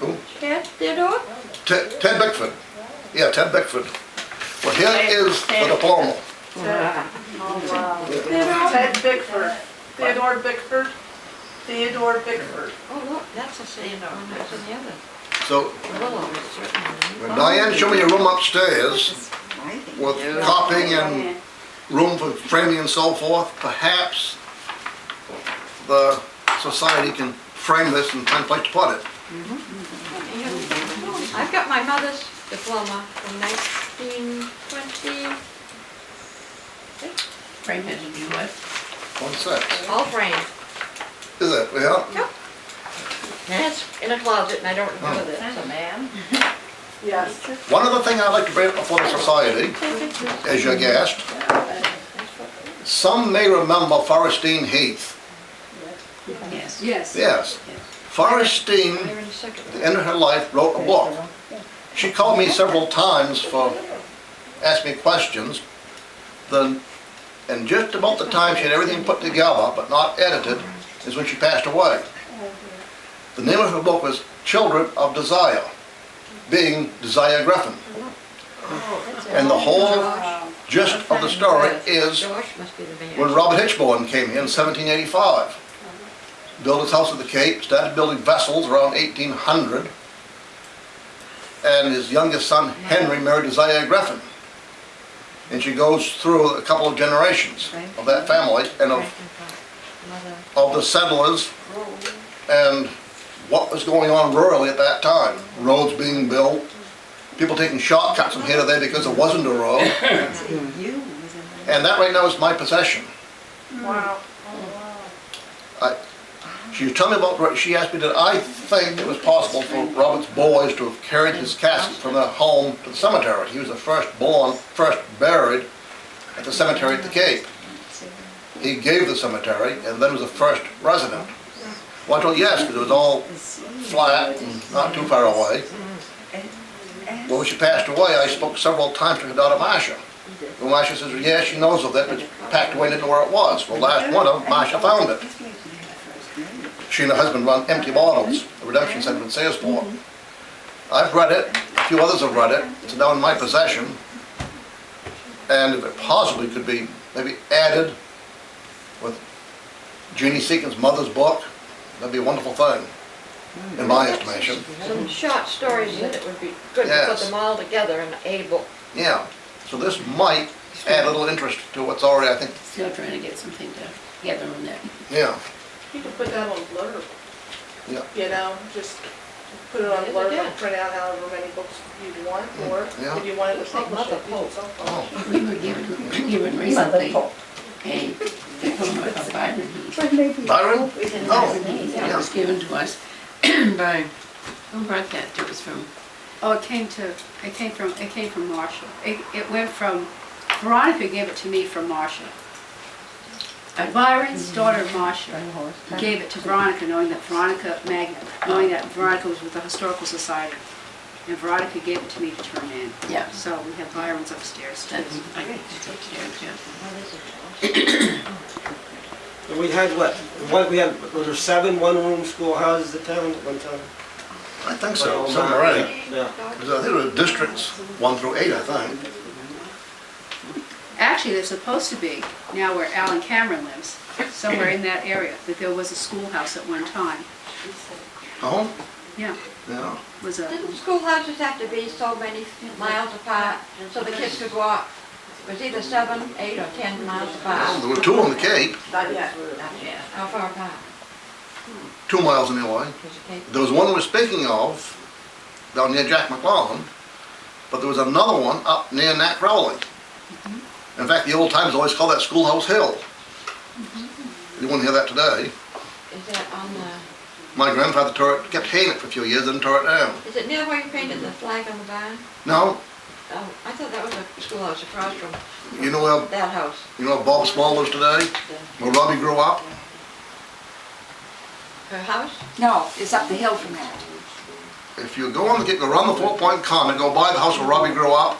Speaker 2: Who?
Speaker 4: Ted Theodore?
Speaker 2: Ted Bickford. Yeah, Ted Bickford. Well, here is the diploma.
Speaker 9: Ted Bickford, Theodore Bickford, Theodore Bickford.
Speaker 4: Oh, look, that's the same one that's in the other.
Speaker 2: So,
Speaker 4: Willow is certainly.
Speaker 2: when Diane showed me your room upstairs with copying and room for framing and so forth, perhaps the society can frame this and find a place to put it.
Speaker 4: I've got my mother's diploma from 1920,
Speaker 3: Frank had to do what?
Speaker 2: 1/6.
Speaker 4: all framed.
Speaker 2: Is it? Yeah?
Speaker 4: Yep. And it's in a closet and I don't remember this.
Speaker 8: That's a man.
Speaker 9: Yes.
Speaker 2: One other thing I'd like to bring up before the society, as your guest, some may remember Forestine Heath.
Speaker 3: Yes.
Speaker 9: Yes.
Speaker 2: Yes. Forestine,
Speaker 4: Here in a second.
Speaker 2: at the end of her life, wrote a book. She called me several times for, asked me questions. And just about the time she had everything put together, but not edited, is when she passed away. The name of her book was Children of Desire, being Desire Griffin. And the whole gist of the story is
Speaker 4: Josh must be the man.
Speaker 2: when Robert Hitchborn came here in 1785. Built his house at the Cape, started building vessels around 1800. And his youngest son, Henry, married Desire Griffin. And she goes through a couple of generations of that family and of the settlers and what was going on rurally at that time. Roads being built, people taking shortcuts from here to there because there wasn't a road. And that right now is my possession.
Speaker 9: Wow.
Speaker 2: She was telling me about, she asked me that I think it was possible for Robert's boys to have carried his casket from their home to the cemetery. He was the first buried at the cemetery at the Cape. He gave the cemetery and then was the first resident. Well, I told her yes, because it was all flat and not too far away. Well, when she passed away, I spoke several times to her daughter Marcia. Well, Marcia says, yeah, she knows of it, but it's packed away and didn't know where it was. Well, last winter, Marcia found it. She and her husband run Empty Bottles, a redemption center in Sayersport. I've read it, a few others have read it, it's now in my possession. And if it possibly could be maybe added with Jeannie Seekin's mother's book, that'd be a wonderful thing, in my estimation.
Speaker 4: Some short stories in it would be good to
Speaker 2: Yes.
Speaker 4: put them all together in a book.
Speaker 2: Yeah, so this might add a little interest to what's already, I think,
Speaker 3: Still trying to get something together on that.
Speaker 2: yeah.
Speaker 9: You can put that on blurb.
Speaker 2: Yeah.
Speaker 9: You know, just put it on
Speaker 4: Yes, I
Speaker 9: blurb
Speaker 4: did.
Speaker 9: and print out however many books you want, or
Speaker 2: Yeah.
Speaker 9: if you wanted to publish
Speaker 4: Mother
Speaker 9: it, you can self-publish.
Speaker 2: Oh,
Speaker 3: We were given recently a diploma of Byron Heath.
Speaker 2: Byron? Oh,
Speaker 3: That
Speaker 2: yeah.
Speaker 3: was given to us by, who brought that to us from?
Speaker 10: Oh, it came from Marshall. It went from, Veronica gave it to me from Marshall. Byron's daughter, Marcia, gave it to Veronica, knowing that Veronica was with the Historical Society. And Veronica gave it to me to turn in.
Speaker 3: Yeah.
Speaker 10: So we have Byron's upstairs too.
Speaker 3: I think it's upstairs, yeah.
Speaker 1: And we had what, were there 7 one-room schoolhouses in town at one time?
Speaker 2: I think so, 7 or 8.
Speaker 1: Yeah.
Speaker 2: Because I think there were districts 1 through 8, I think.
Speaker 10: Actually, there's supposed to be, now where Alan Cameron lives, somewhere in that area, that there was a schoolhouse at one time.
Speaker 2: Oh,
Speaker 10: Yeah,
Speaker 2: yeah.
Speaker 10: was a,
Speaker 4: Didn't schoolhouses have to be so many miles apart so the kids could walk? It was either 7, 8, or 10 miles
Speaker 2: Well,
Speaker 4: apart.
Speaker 2: there were 2 on the Cape,
Speaker 8: Not yet.
Speaker 4: How far apart?
Speaker 2: 2 miles anyway.
Speaker 4: Was the Cape?
Speaker 2: There was one we're speaking of down near Jack McClellan, but there was another one up near Nat Crowley. In fact, the old timers always called that Schoolhouse Hill. You won't hear that today.
Speaker 4: Is that on the,
Speaker 2: My grandfather kept haying it for a few years, then tore it down.
Speaker 4: is it near where you painted the flag on the barn?
Speaker 2: No,
Speaker 4: Oh, I thought that was a schoolhouse across from
Speaker 2: you know where
Speaker 4: that house.
Speaker 2: Bob Small lives today? Where Robbie grew up?
Speaker 4: Her house?
Speaker 7: No, it's up the hill from that.
Speaker 2: If you go on the go around the 4-point common, go by the house where Robbie grew up,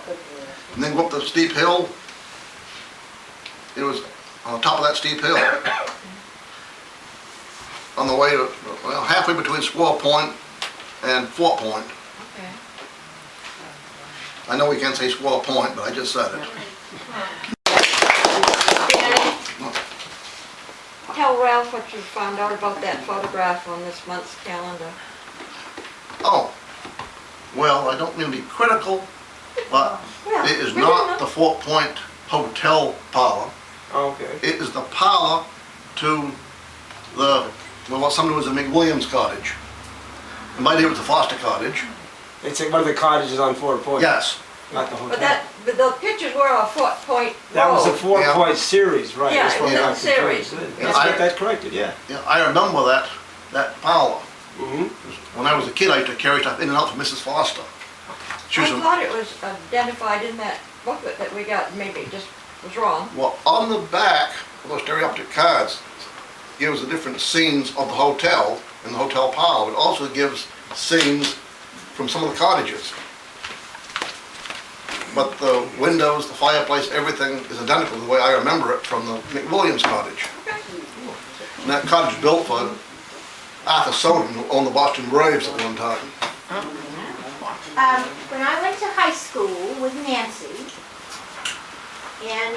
Speaker 2: and then go up the steep hill, it was on the top of that steep hill. On the way to, well, halfway between Squaw Point and Fort Point.
Speaker 4: Okay.
Speaker 2: I know we can't say Squaw Point, but I just said it.
Speaker 4: Tell Ralph what you found out about that photograph on this month's calendar.
Speaker 2: Oh, well, I don't mean to be critical, but
Speaker 4: Well,
Speaker 2: it is
Speaker 4: we
Speaker 2: not
Speaker 4: didn't
Speaker 2: the Fort Point Hotel parlor.
Speaker 1: Okay.
Speaker 2: It is the parlor to the, well, what somebody was a McWilliams cottage. In my day, it was a Foster cottage.
Speaker 1: It's one of the cottages on Fort Point.
Speaker 2: Yes.
Speaker 1: Not the hotel.
Speaker 4: But the pictures were on Fort Point Road.
Speaker 1: That was a 4-point
Speaker 2: Yeah.
Speaker 1: series, right?
Speaker 4: Yeah,
Speaker 1: That's
Speaker 4: it
Speaker 1: what
Speaker 4: was
Speaker 1: I
Speaker 4: a
Speaker 1: got
Speaker 4: series.
Speaker 1: confused.
Speaker 2: Yeah,
Speaker 1: Let's
Speaker 2: I-
Speaker 1: get that corrected, yeah.
Speaker 2: Yeah, I remember that parlor.
Speaker 1: Mm-hmm.
Speaker 2: When I was a kid, I used to carry stuff in and out for Mrs. Foster. She
Speaker 4: I
Speaker 2: was a-
Speaker 4: thought it was identified in that booklet that we got, maybe it just was wrong.
Speaker 2: Well, on the back of those stereoptic cards, gives the different scenes of the hotel and the hotel parlor. It also gives scenes from some of the cottages. But the windows, the fireplace, everything is identical to the way I remember it from the McWilliams cottage.
Speaker 4: Okay.
Speaker 2: And that cottage built for Arthur Soden, who owned the Boston Braves at one time.
Speaker 5: When I went to high school with Nancy, and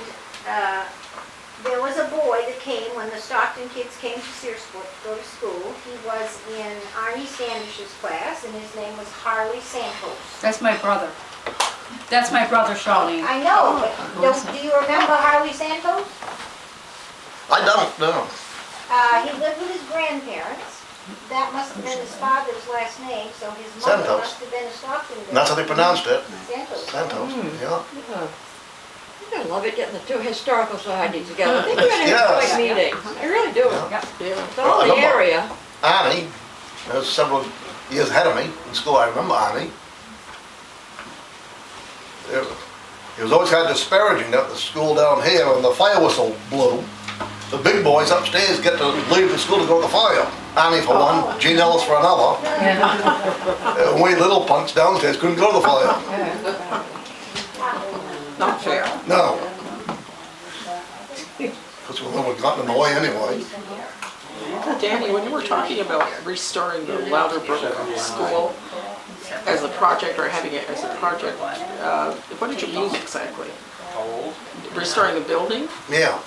Speaker 5: there was a boy that came when the Stockton kids came to Searsport to go to school. He was in Arnie Standish's class, and his name was Harley Santos.
Speaker 10: that's my brother. That's my brother, Charlene.
Speaker 5: I know, but do you remember Harley Santos?
Speaker 2: I don't know.
Speaker 5: He lived with his grandparents. That must have been his father's last name, so his mother
Speaker 2: Santos.
Speaker 5: must have been a Stockton girl.
Speaker 2: And that's how they pronounced it.
Speaker 5: Santos.
Speaker 2: Santos, yeah.
Speaker 4: I love it getting the two historical societies together. I think we're gonna have a
Speaker 2: Yes.
Speaker 4: great meeting. I really do.
Speaker 2: Yeah.
Speaker 4: It's
Speaker 2: Well,
Speaker 4: all
Speaker 2: I
Speaker 4: the
Speaker 2: remember-
Speaker 4: area.
Speaker 2: Arnie, was several years ahead of me in school, I remember Arnie. It was always kind of disparaging at the school down here when the fire whistle blew. The big boys upstairs get to leave the school to go to the fire. Arnie for one, Gene Ellis for another. And we little punks downstairs couldn't go to the fire.
Speaker 8: Not fair.
Speaker 2: No. Because we would have gotten in the way anyway.
Speaker 11: Danny, when you were talking about restoring the Louderbrook School as a project or having it as a project, what did you mean exactly? Restoring the building?
Speaker 2: Yeah,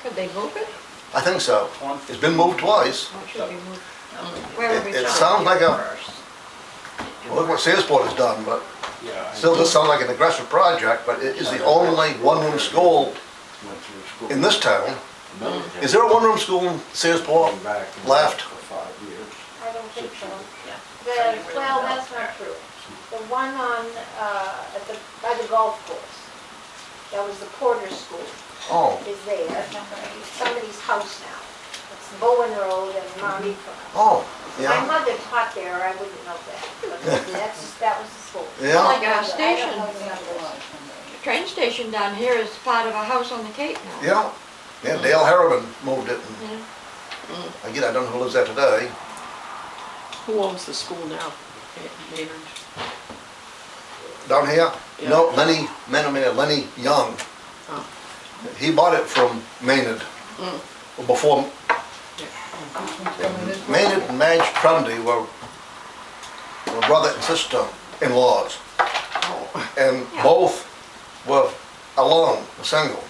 Speaker 4: Could they move it?
Speaker 2: I think so. It's been moved twice.
Speaker 4: Or should we move? Where would we
Speaker 2: It
Speaker 4: start?
Speaker 2: sounds like a, well, look what Searsport has done, but still does sound like an aggressive project, but it is the only one-room school in this town. Is there a one-room school in Searsport left?
Speaker 5: I don't think so. Well, that's not true. The one on, by the golf course, that was the Porter School,
Speaker 2: Oh,
Speaker 5: is there. It's somebody's house now. It's Bowen Road and Mommy.
Speaker 2: Oh,
Speaker 5: My
Speaker 2: yeah,
Speaker 5: mother taught there, I wouldn't know that, but that was the school.
Speaker 2: yeah.
Speaker 4: Like a
Speaker 5: I don't
Speaker 4: station,
Speaker 5: know the numbers.
Speaker 4: the train station down here is part of a house on the Cape now.
Speaker 2: Yeah, yeah, Dale Harriman moved it,
Speaker 4: Yeah.
Speaker 2: and again, I don't know who lives there today.
Speaker 11: Who owns the school now? Maynard?
Speaker 2: Down here?
Speaker 11: Yeah.
Speaker 2: No, Lenny Young.
Speaker 11: Oh.
Speaker 2: He bought it from Maynard. Before, Maynard and Madge Trundy were brother and sister-in-laws. And both were alone, single.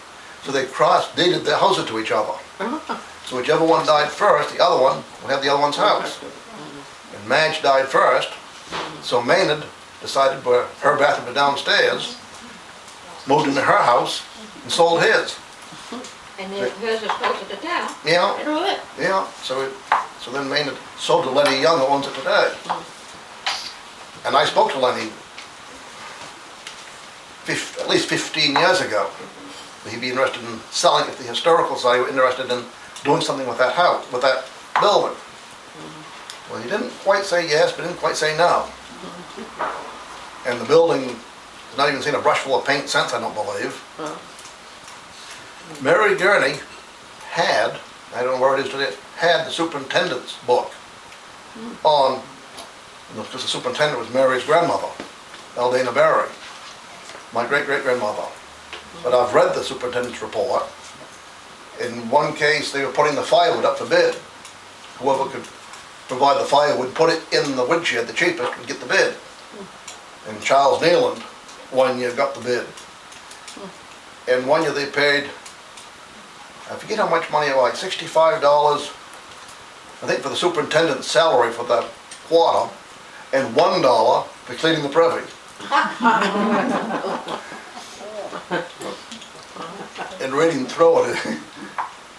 Speaker 2: So they cross-deeded their houses to each other. So whichever one died first, the other one would have the other one's house. And Madge died first, so Maynard decided where her bathroom was downstairs, moved into her house, and sold his.
Speaker 4: And then hers is closer to town.
Speaker 2: Yeah, yeah, so then Maynard sold to Lenny Young, who owns it today. And I spoke to Lenny at least 15 years ago. He'd be interested in selling it if the historical society were interested in doing something with that house, with that building. Well, he didn't quite say yes, but didn't quite say no. And the building has not even seen a brush full of paint since, I don't believe. Mary Gurney had, I don't know where it is today, had the superintendent's book on, because the superintendent was Mary's grandmother, Eldana Berry, my great-great-grandmother. But I've read the superintendent's report. In one case, they were putting the firewood up for bid. Whoever could provide the firewood, put it in the woodshed, the cheapest, would get the bid. And Charles Nealand, one year, got the bid. And one year they paid, I forget how much money it was, like $65, I think, for the superintendent's salary for that quarter, and $1 for cleaning the privy. And reading through it,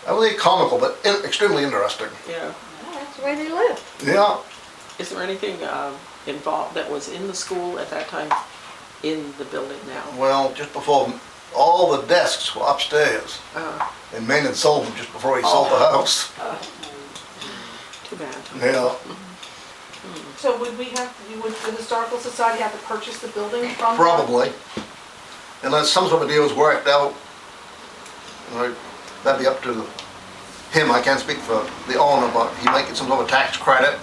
Speaker 2: I was comical, but extremely interesting.
Speaker 11: Yeah.
Speaker 4: Well, that's the way they lived.
Speaker 2: Yeah.
Speaker 11: Is there anything involved that was in the school at that time in the building now?
Speaker 2: Well, just before, all the desks were upstairs, and Maynard sold them just before he sold the house.
Speaker 11: Too bad.
Speaker 2: Yeah.
Speaker 12: So would the Historical Society have to purchase the building from them?
Speaker 2: Probably. Unless some sort of a deal was worked out, that'd be up to him. I can't speak for the owner, but he might get some sort of tax credit.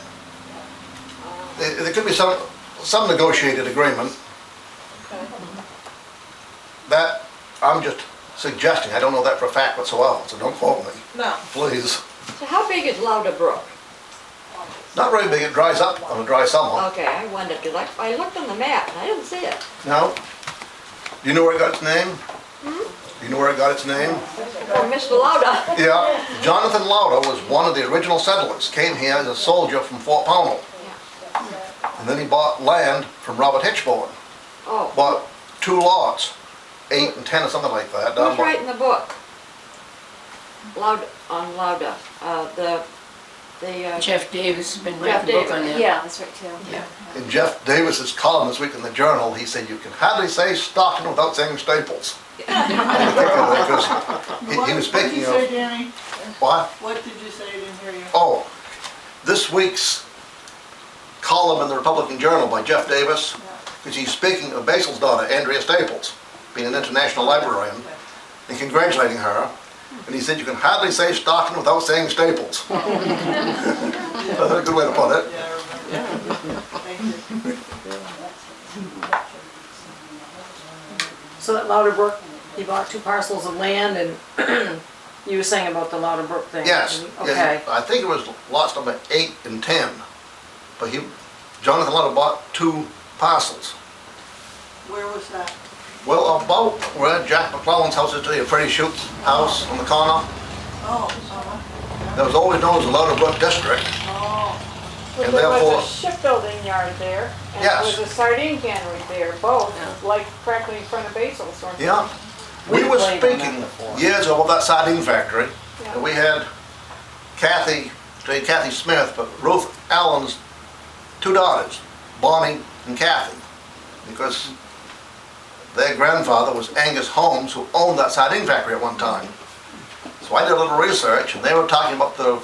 Speaker 2: There could be some negotiated agreement. That, I'm just suggesting, I don't know that for a fact whatsoever, so don't quote me,
Speaker 12: No.
Speaker 2: please.
Speaker 4: So how big is Lauder Brook?
Speaker 2: Not very big, it dries up on a dry summer.
Speaker 4: Okay, I wondered, because I looked on the map and I didn't see it.
Speaker 2: No? Do you know where it got its name? Do you know where it got its name?
Speaker 4: Or Mr. Lauder.
Speaker 2: Yeah, Jonathan Lauder was one of the original settlers, came here as a soldier from Fort Pownell. And then he bought land from Robert Hitchborn.
Speaker 4: Oh,
Speaker 2: Bought 2 lots, 8 and 10 or something like that. down
Speaker 4: who's
Speaker 2: by-
Speaker 4: writing the book? Lauder,
Speaker 3: Jeff Davis has been
Speaker 4: Jeff
Speaker 3: writing a book on
Speaker 4: Davis,
Speaker 3: that.
Speaker 7: Yeah, that's right too.
Speaker 3: Yeah.
Speaker 2: In Jeff Davis's column this week in the Journal, he said, you can hardly say Stockton without saying Staples. Because he was speaking
Speaker 12: What did you say,
Speaker 2: of,
Speaker 12: Danny?
Speaker 2: what?
Speaker 12: What did you say? I didn't hear you.
Speaker 2: Oh, this week's column in the Republican Journal by Jeff Davis, because he's speaking of Basil's daughter, Andrea Staples, being an international librarian, and congratulating her. And he said, you can hardly say Stockton without saying Staples. That's a good way to put it.
Speaker 12: Yeah, I remember. Thank you.
Speaker 13: So that Louderbrook, he bought 2 parcels of land and you were saying about the Louderbrook thing?
Speaker 2: Yes,
Speaker 13: Okay.
Speaker 2: yes, I think it was lots number 8 and 10. But Jonathan Lauder bought 2 parcels.
Speaker 12: Where was that?
Speaker 2: Well, about where Jack McClellan's house is today, Freddie Schutz's house on the corner,
Speaker 12: Oh,
Speaker 2: that was always known as the Louderbrook District.
Speaker 12: oh.
Speaker 2: And
Speaker 9: There
Speaker 2: therefore,
Speaker 9: was a shipbuilding yard there, and
Speaker 2: Yes.
Speaker 9: there was a sardine cannery there, both, like practically in front of Basil's, weren't they?
Speaker 2: yeah, we
Speaker 13: We
Speaker 2: were
Speaker 13: played on that
Speaker 2: speaking
Speaker 13: before.
Speaker 2: years ago of that sardine factory,
Speaker 9: Yeah.
Speaker 2: and we had Kathy Smith, but Ruth Allen's 2 daughters, Bonnie and Kathy, because their grandfather was Angus Holmes, who owned that sardine factory at one time. So I did a little research, and they were talking about the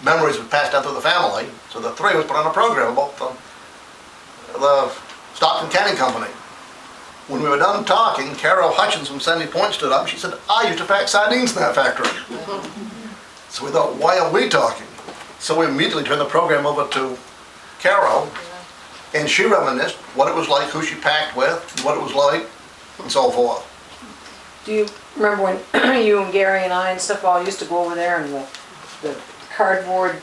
Speaker 2: memories were passed down through the family. So the three of us put on a program about the Stockton Canning Company. When we were done talking, Carol Hutchins from Sandy Point stood up and she said, I used to pack sardines in that factory. So we thought, why are we talking? So we immediately turned the program over to Carol, and she reminisced what it was like, who she packed with, what it was like, and so forth.
Speaker 13: Do you remember when you and Gary and I and stuff all used to go over there and the cardboard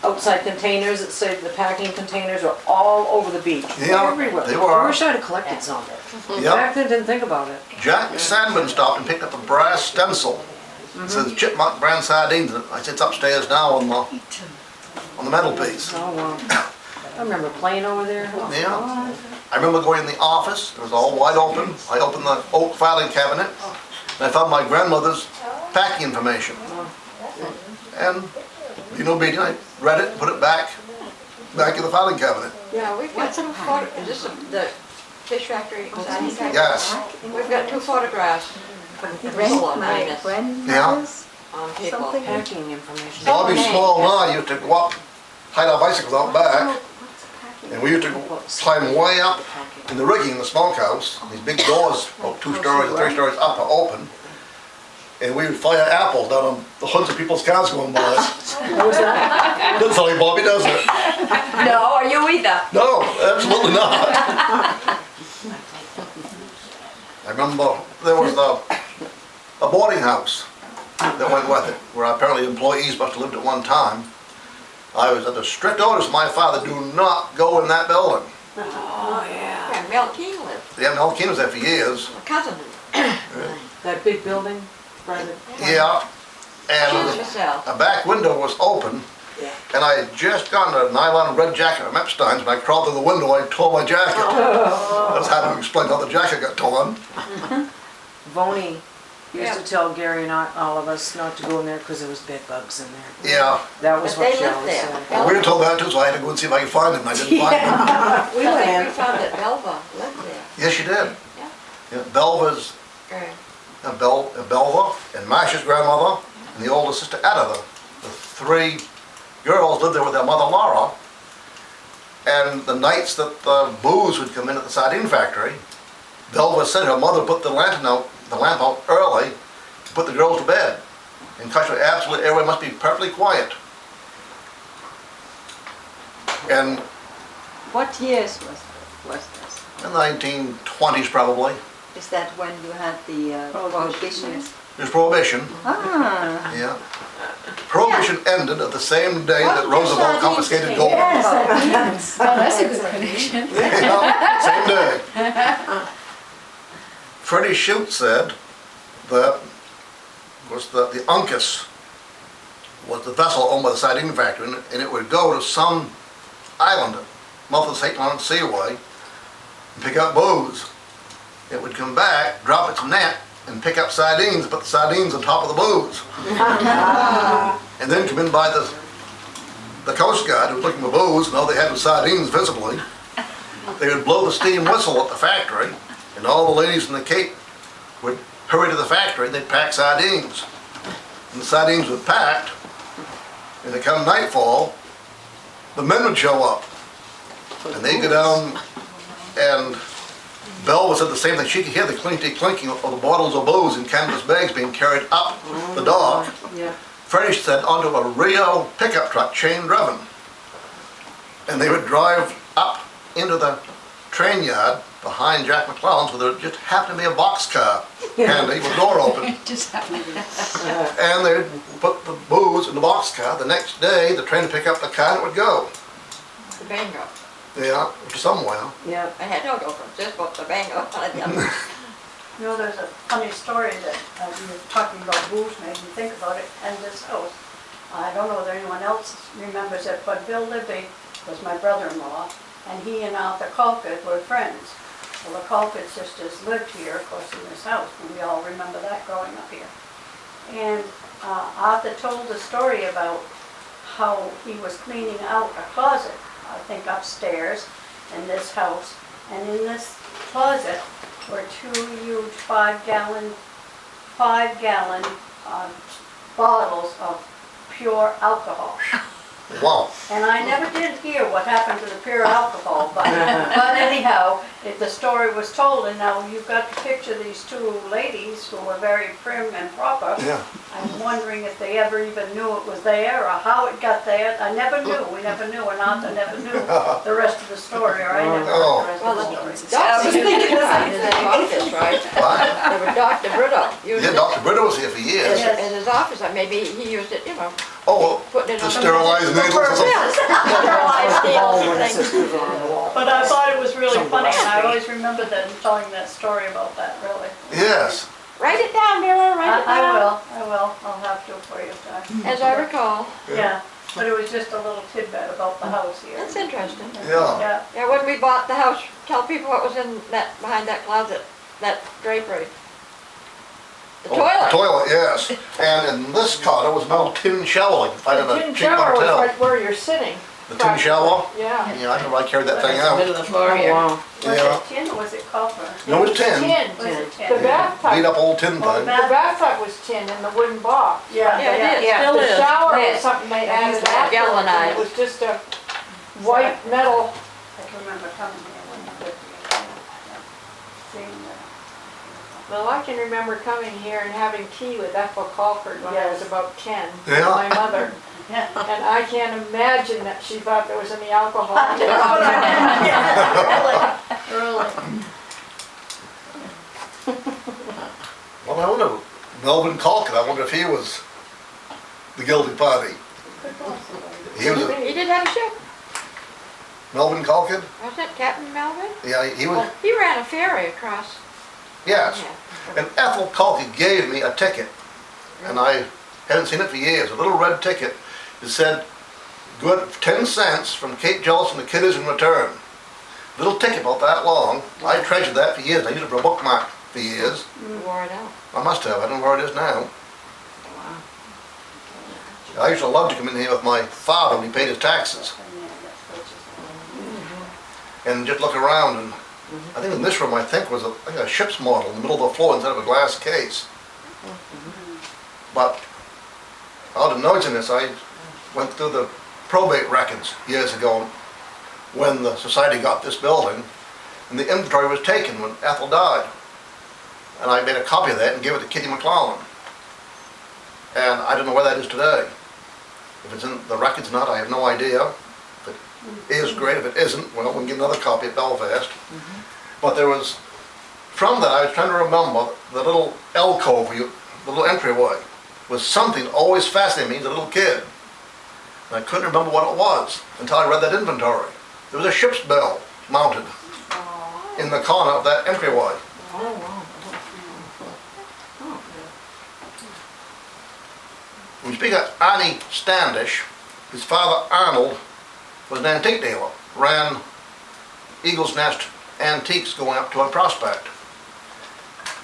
Speaker 13: outside containers that say the packing containers are all over the beach?
Speaker 2: Yeah,
Speaker 13: everywhere.
Speaker 2: they were.
Speaker 13: I wish I'd have collected some.
Speaker 2: Yep.
Speaker 13: Back then, didn't think about it.
Speaker 2: Jack Sandman stopped and picked up a brass stencil. It says Chipmunk brand sardines in it. I said, it's upstairs now on the mantelpiece.
Speaker 13: Oh, wow. I remember playing over there.
Speaker 2: Yeah. I remember going in the office, it was all wide open. I opened the oak filing cabinet, and I found my grandmother's packing information. And, being obedient, I read it, put it back in the filing cabinet.
Speaker 4: Yeah, we've got two photographs. Is this the fish factory?
Speaker 2: Yes.
Speaker 4: We've got two photographs from Bristol, Magnus,
Speaker 2: Yeah.
Speaker 4: on people.
Speaker 13: Packing information.
Speaker 2: Bobby Small and I used to go up, hide our bicycles out back, and we used to climb way up in the rigging in the smokehouse. These big doors, about 2 stories or 3 stories up, are open. And we would fire apples down on the hoods of people's cars going by.
Speaker 13: What was that?
Speaker 2: Doesn't sound like Bobby, does it?
Speaker 7: No, are you either?
Speaker 2: No, absolutely not. I remember there was a boarding house that went with it, where apparently employees must have lived at one time. I was under strict orders from my father, do not go in that building.
Speaker 4: Oh, yeah. And Mel Keane lived,
Speaker 2: Yeah, Mel Keane was there for years.
Speaker 4: my cousin.
Speaker 13: That big building? Private?
Speaker 2: Yeah, and
Speaker 4: Michelle.
Speaker 2: a back window was open, and I had just gotten a nylon red jacket from Epstein's. When I crawled through the window, I tore my jacket. I was having to explain how the jacket got torn.
Speaker 13: Vonnie used to tell Gary and all of us not to go in there because there was bed bugs in there.
Speaker 2: Yeah,
Speaker 13: That was
Speaker 4: But
Speaker 13: what
Speaker 4: they
Speaker 13: she
Speaker 4: lived
Speaker 13: always
Speaker 4: there.
Speaker 13: said.
Speaker 2: well, we were told that too, so I had to go and see if I could find them, and I didn't find them.
Speaker 13: We
Speaker 4: I
Speaker 13: went
Speaker 4: think
Speaker 13: in.
Speaker 4: we found that Belva lived there.
Speaker 2: Yes, she did.
Speaker 4: Yeah.
Speaker 2: Yeah, Belva's, Belva and Masha's grandmother, and the older sister Etta. The 3 girls lived there with their mother Laura. And the nights that the booze would come in at the sardine factory, Belva said her mother put the lamp out early to put the girls to bed. And because absolutely everyone must be perfectly quiet. And
Speaker 7: What years was this?
Speaker 2: in the 1920s probably,
Speaker 7: Is that when you had the prohibition?
Speaker 2: there's Prohibition.
Speaker 7: Ah.
Speaker 2: Yeah. Prohibition ended at the same day that Roosevelt confiscated gold.
Speaker 10: Yes. Oh, that's a good connection.
Speaker 2: Yeah, same day. Freddie Shute said that the Uncas was the vessel owned by the sardine factory, and it would go to some island, mouth of the St. Lawrence Seaway, and pick up booze. It would come back, drop its net, and pick up sardines, put the sardines on top of the booze. And then come in by the Coast Guard who was looking for booze, and all they had was sardines visibly. They would blow the steam whistle at the factory, and all the ladies in the Cape would hurry to the factory and they'd pack sardines. And the sardines were packed, and it come nightfall, the men would show up. And they'd go down, and Belva said the same thing. She could hear the clinking of the bottles of booze in canvas bags being carried up the dock.
Speaker 13: Yeah.
Speaker 2: Freddie said onto a Rio pickup truck, chain driven. And they would drive up into the train yard behind Jack McClellan's, where there just happened to be a boxcar handy with the door open.
Speaker 10: Just happened to be.
Speaker 2: And they'd put the booze in the boxcar. The next day, the train would pick up the car and it would go.
Speaker 4: The Bango.
Speaker 2: Yeah, to somewhere.
Speaker 13: Yeah.
Speaker 4: I had no go from just about the Bango.
Speaker 9: You know, there's a funny story that you were talking about booze, made me think about it, and this house. I don't know whether anyone else remembers it, but Bill Libby was my brother-in-law, and he and Arthur Colquitt were friends. Well, the Colquitt sisters lived here, of course, in this house, and we all remember that growing up here. And Arthur told a story about how he was cleaning out a closet, I think upstairs in this house, and in this closet were 2 huge 5-gallon bottles of pure alcohol.
Speaker 2: Wow.
Speaker 9: And I never did hear what happened to the pure alcohol, but anyhow, the story was told, and now you've got to picture these two ladies who were very prim and proper.
Speaker 2: Yeah.
Speaker 9: I'm wondering if they ever even knew it was there, or how it got there. I never knew, we never knew, and Arthur never knew the rest of the story, or I never heard the rest
Speaker 4: Well,
Speaker 9: of
Speaker 4: the
Speaker 9: the story.
Speaker 4: doctor was thinking in his office, right?
Speaker 2: What?
Speaker 4: There was Dr. Brito. used
Speaker 2: Yeah,
Speaker 4: it
Speaker 2: Dr. Britta was here for years.
Speaker 4: In his office, maybe he used it, you know,
Speaker 2: Oh,
Speaker 4: putting it
Speaker 2: to
Speaker 4: on.
Speaker 2: sterilize needles or something?
Speaker 4: Yes, sterilized needles and things.
Speaker 13: Sisters are on the wall.
Speaker 9: But I thought it was really funny, and I always remember them telling that story about that, really.
Speaker 2: Yes.
Speaker 4: Write it down, Miller, write it
Speaker 9: I
Speaker 4: down.
Speaker 9: will, I'll have to for you, Ty.
Speaker 4: As I recall.
Speaker 9: Yeah, but it was just a little tidbit about the house here.
Speaker 4: That's interesting.
Speaker 2: Yeah.
Speaker 9: Yeah,
Speaker 4: Yeah, when we bought the house, tell people what was in that, behind that closet, that drapery. The
Speaker 2: Oh,
Speaker 4: toilet.
Speaker 2: Toilet, yes. And in this car, there was an old tin shower, like you find in
Speaker 13: The
Speaker 2: a
Speaker 13: tin
Speaker 2: cheap
Speaker 13: shower was
Speaker 2: motel.
Speaker 13: right where you're sitting.
Speaker 2: The tin shower?
Speaker 13: Yeah.
Speaker 2: Yeah, I remember I carried that thing
Speaker 3: It's the
Speaker 2: out.
Speaker 3: middle of the floor here.
Speaker 13: wow.
Speaker 9: was
Speaker 2: Yeah.
Speaker 9: it tin or was it copper?
Speaker 2: No, it's tin.
Speaker 13: Tin.
Speaker 9: Was it tin?
Speaker 13: The bathtub,
Speaker 2: Beat up old tin
Speaker 9: Oh,
Speaker 2: thing.
Speaker 13: the bathtub was tin in the wooden box.
Speaker 9: Yeah,
Speaker 4: Yeah, it is,
Speaker 9: yeah.
Speaker 4: still is.
Speaker 13: The shower
Speaker 4: Lead.
Speaker 13: was something they added
Speaker 4: used to
Speaker 13: after.
Speaker 4: galvanize.
Speaker 13: It was just a white metal.
Speaker 9: I can remember coming here when you lived here. Seeing that.
Speaker 13: Well, I can remember coming here and having tea with Ethel Colford when I was
Speaker 9: Yes.
Speaker 13: about 10.
Speaker 2: Yeah.
Speaker 13: My mother.
Speaker 9: Yeah.
Speaker 13: And I can't imagine that she thought there was any alcohol in it.
Speaker 9: Really?
Speaker 2: Well, I wonder, Melvin Calkin, I wonder if he was the guilty party. He was a,
Speaker 4: He did have a ship,
Speaker 2: Melvin Calkin?
Speaker 4: wasn't it, Captain Melvin?
Speaker 2: Yeah, he was,
Speaker 4: He ran a ferry across.
Speaker 2: yes.
Speaker 4: Yeah.
Speaker 2: And Ethel Calkin gave me a ticket, and I hadn't seen it for years, a little red ticket. It said, good 10 cents from Cape Jellison to Kidder's in return. Little ticket about that long. I treasured that for years. I used it for a bookmark for years.
Speaker 4: You wore it out.
Speaker 2: I must have. I don't know where it is now. I used to love to come in here with my father when he paid his taxes and just look around. And I think in this room, I think was a ship's model in the middle of the floor instead of a glass case. But out of nosiness, I went through the probate records years ago when the society got this building, and the inventory was taken when Ethel died. And I made a copy of that and gave it to Kitty McClellan. And I don't know where that is today. If it's in the records or not, I have no idea. If it is, great. If it isn't, well, we can get another copy at Belfast. But there was, from that, I was trying to remember the little alcove, the little entryway, was something that always fascinated me as a little kid. And I couldn't remember what it was until I read that inventory. There was a ship's bell mounted in the corner of that entryway. When you speak of Arnie Standish, his father Arnold was an antique dealer, ran Eagle's Nest Antiques going up to a Prospect.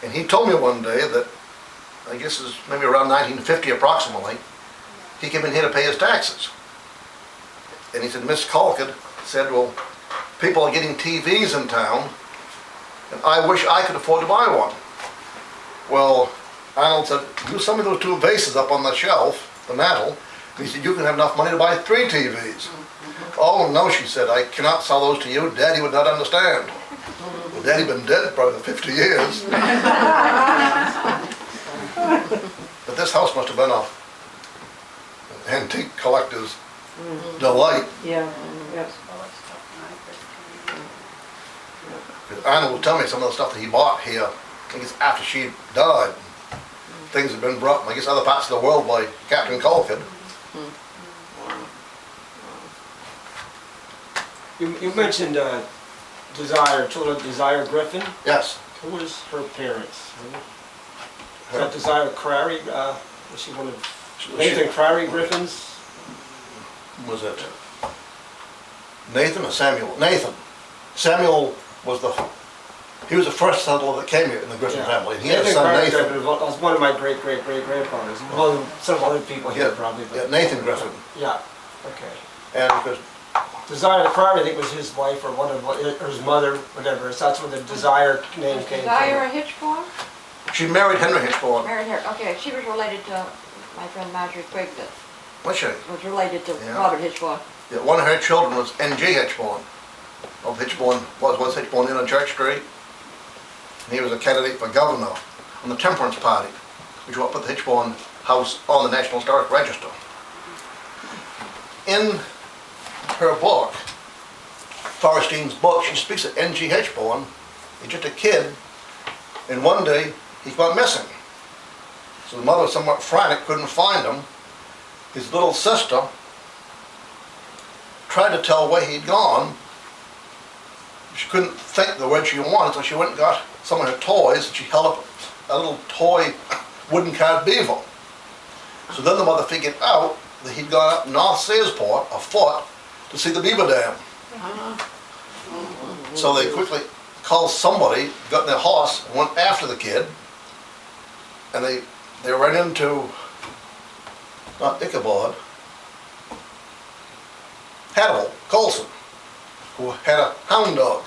Speaker 2: And he told me one day that, I guess it was maybe around 1950 approximately, he came in here to pay his taxes. And he said, Miss Calkin said, well, people are getting TVs in town, and I wish I could afford to buy one. Well, Arnold said, do some of those two vases up on the shelf, the mantel, and he said, you can have enough money to buy 3 TVs. Oh no, she said, I cannot sell those to you. Daddy would not understand. Well, Daddy been dead probably 50 years. But this house must have been an antique collector's delight.
Speaker 13: Yeah, yes.
Speaker 2: Arnold would tell me some of the stuff that he bought here, I guess after she died. Things had been brought from, I guess, other parts of the world by Captain Calkin.
Speaker 1: You mentioned Desire Griffin.
Speaker 2: Yes.
Speaker 1: Who was her parents? Is that Desire Crary? Was she one of Nathan Crary Griffin's?
Speaker 2: Was it Nathan or Samuel? Nathan. Samuel was he was the first settler that came here in the Griffin family. And he had a son,
Speaker 1: Crary
Speaker 2: Nathan.
Speaker 1: Griffin was one of my great-great-great-grandfathers. Well, some other people here probably. But
Speaker 2: Yeah, Nathan Griffin.
Speaker 1: yeah, okay.
Speaker 2: And because
Speaker 1: Desire Crary, I think, was his wife or one of or his mother, whatever. So that's where the Desire name came
Speaker 4: Desire
Speaker 1: from.
Speaker 4: Hitchcock?
Speaker 2: she married Henry Hitchcock.
Speaker 4: Married her, okay, she was related to my friend Marjorie Quigg that
Speaker 2: Was she?
Speaker 4: was related to
Speaker 2: Yeah.
Speaker 4: Robert Hitchcock.
Speaker 2: Yeah, one of her children was N.G. Hitchborn. Of Hitchborn, was Hitchborn in on Church Street. And he was a candidate for governor on the Temperance Party, which will put the Hitchborn house on the National Historic Register. In her book, Forrestine's book, she speaks of N.G. Hitchborn. He's just a kid, and one day he went missing. So the mother, somewhat frantic, couldn't find him. His little sister tried to tell where he'd gone. She couldn't think the word she wanted, so she went and got some of her toys, and she held up a little toy wooden carved beaver. So then the mother figured out that he'd gone up North Searsport afoot to see the beaver dam. So they quickly called somebody, got in their horse, and went after the kid. And they ran into, not Ichabod, Hannibal Colson, who had a hound dog.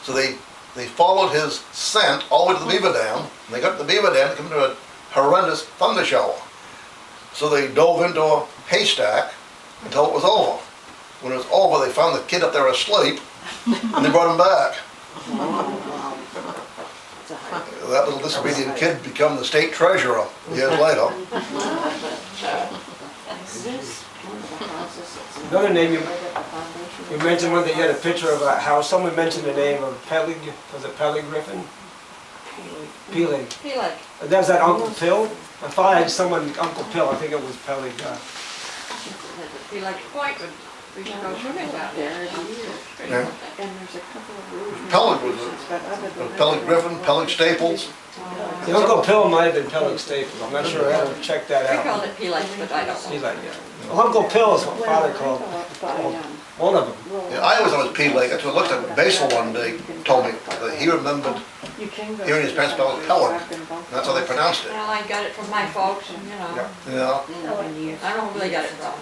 Speaker 2: So they followed his scent all the way to the beaver dam, and they got to the beaver dam to come into a horrendous thunder shower. So they dove into a haystack until it was over. When it was over, they found the kid up there asleep, and they brought him back. That little disobedient kid became the state treasurer years later.
Speaker 1: Another name you mentioned one that you had a picture of a house. Someone mentioned the name of Pelly. Was it Pelly Griffin? Peleg.
Speaker 4: Peleg.
Speaker 1: That was that Uncle Pill. I thought I had someone Uncle Pill. I think it was Pelly.
Speaker 4: Peleg Point. We should go swimming down there.
Speaker 2: Yeah.
Speaker 9: And there's a couple of rules.
Speaker 2: Peleg was Peleg Griffin, Peleg Staples.
Speaker 1: The Uncle Pill might have been Pelly Staples. I'm not sure. I have to check that
Speaker 4: We
Speaker 1: out.
Speaker 4: called it Peleg, but I don't know.
Speaker 1: Peleg, yeah. Well, Uncle Pill is what Father called one of them.
Speaker 2: Yeah, I always thought it was Peleg. That's what looked at Basil one day, told me that he remembered hearing his parents spell it Peleg. That's how they pronounced it.
Speaker 4: Well, I got it from my folks, and you know,
Speaker 2: Yeah.
Speaker 4: I don't know who they got it from.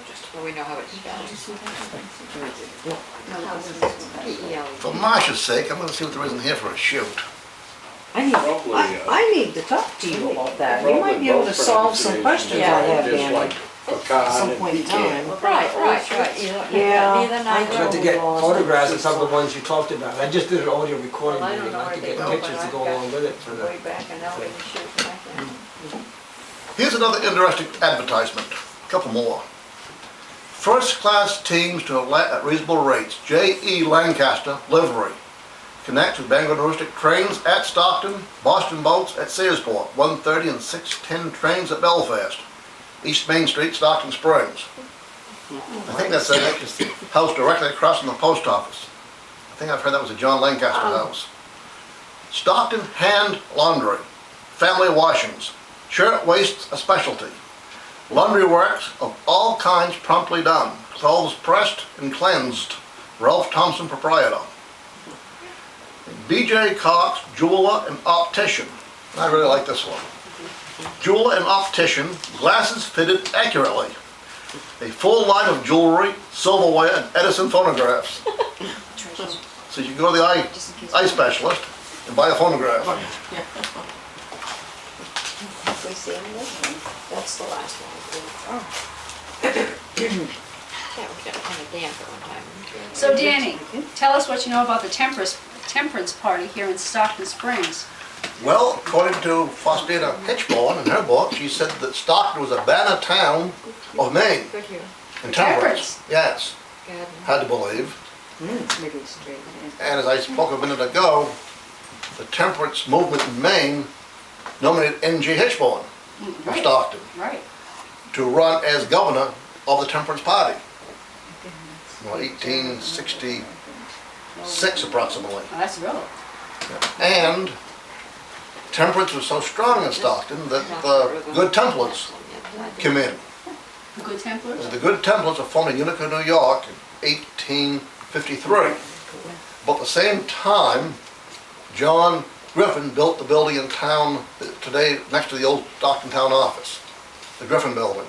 Speaker 4: Just so we know how it's spelled. P-E-L-E.
Speaker 2: For Marcia's sake, I'm going to see what there is in here for a shoot.
Speaker 13: I need to talk to you about that. You might be able to solve some questions I have, Danny, at some point in time.
Speaker 4: Right.
Speaker 13: Yeah.
Speaker 4: Neither
Speaker 1: I
Speaker 4: neither.
Speaker 1: have to get photographs of some of the ones you talked about. I just did an audio recording
Speaker 4: Well, I
Speaker 1: meeting.
Speaker 4: don't know
Speaker 1: I have to
Speaker 4: where
Speaker 1: get
Speaker 4: they go,
Speaker 1: pictures
Speaker 4: but
Speaker 1: to go
Speaker 4: I've got
Speaker 1: along with it for the...
Speaker 4: Way back and now we can shoot like that.
Speaker 2: Here's another interesting advertisement. A couple more. First-class teams to let at reasonable rates. J.E. Lancaster Livery. Connect with Bangor Domestic trains at Stockton, Boston boats at Searsport, 1:30 and 6:10 trains at Belfast. East Main Street, Stockton Springs. I think that's the house directly across from the post office. I think I've heard that was a John Lancaster house. Stockton Hand Laundry. Family washings. Shirt waists a specialty. Laundry works of all kinds promptly done. Clothes pressed and cleansed. Ralph Thompson, proprietor. B.J. Cox, jeweler and optician. I really like this one. Jeweler and optician, glasses fitted accurately. A full line of jewelry, silverware, and Edison phonographs. So you can go to the eye specialist and buy a phonograph.
Speaker 9: We see this one. That's the last one.
Speaker 4: That was kind of damp at one time.
Speaker 10: So Danny, tell us what you know about the temperance party here in Stockton Springs.
Speaker 2: Well, according to Faustina Hitchborn in her book, she said that Stockton was a banner town of Maine.
Speaker 4: Good here.
Speaker 2: In temperance. Yes,
Speaker 4: Good.
Speaker 2: hard to believe. And as I spoke a minute ago, the temperance movement in Maine nominated N.G. Hitchborn of Stockton
Speaker 10: Right.
Speaker 2: to run as governor of the Temperance Party. Well, 1866 approximately.
Speaker 10: Oh, that's real.
Speaker 2: And temperance was so strong in Stockton that the Good Templars came in.
Speaker 10: The Good Templars?
Speaker 2: The Good Templars were formed in Utica, New York in 1853. About the same time, John Griffin built the building in town today next to the old Stockton town office, the Griffin building,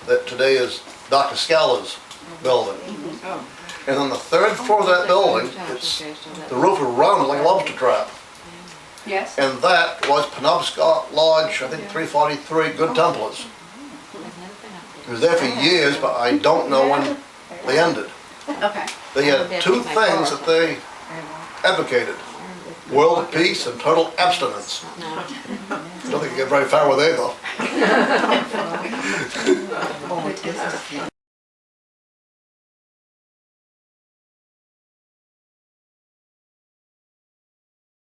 Speaker 2: that today is Dr. Scala's building. And on the third floor of that building, the roof is rounded like a lobster trap.
Speaker 10: Yes?
Speaker 2: and that was Penobscot Lodge, I think 343, Good Templars. It was there for years, but I don't know when they ended.
Speaker 10: Okay.
Speaker 2: They had two things that they advocated: world peace and total abstinence. I don't think you get very far with either.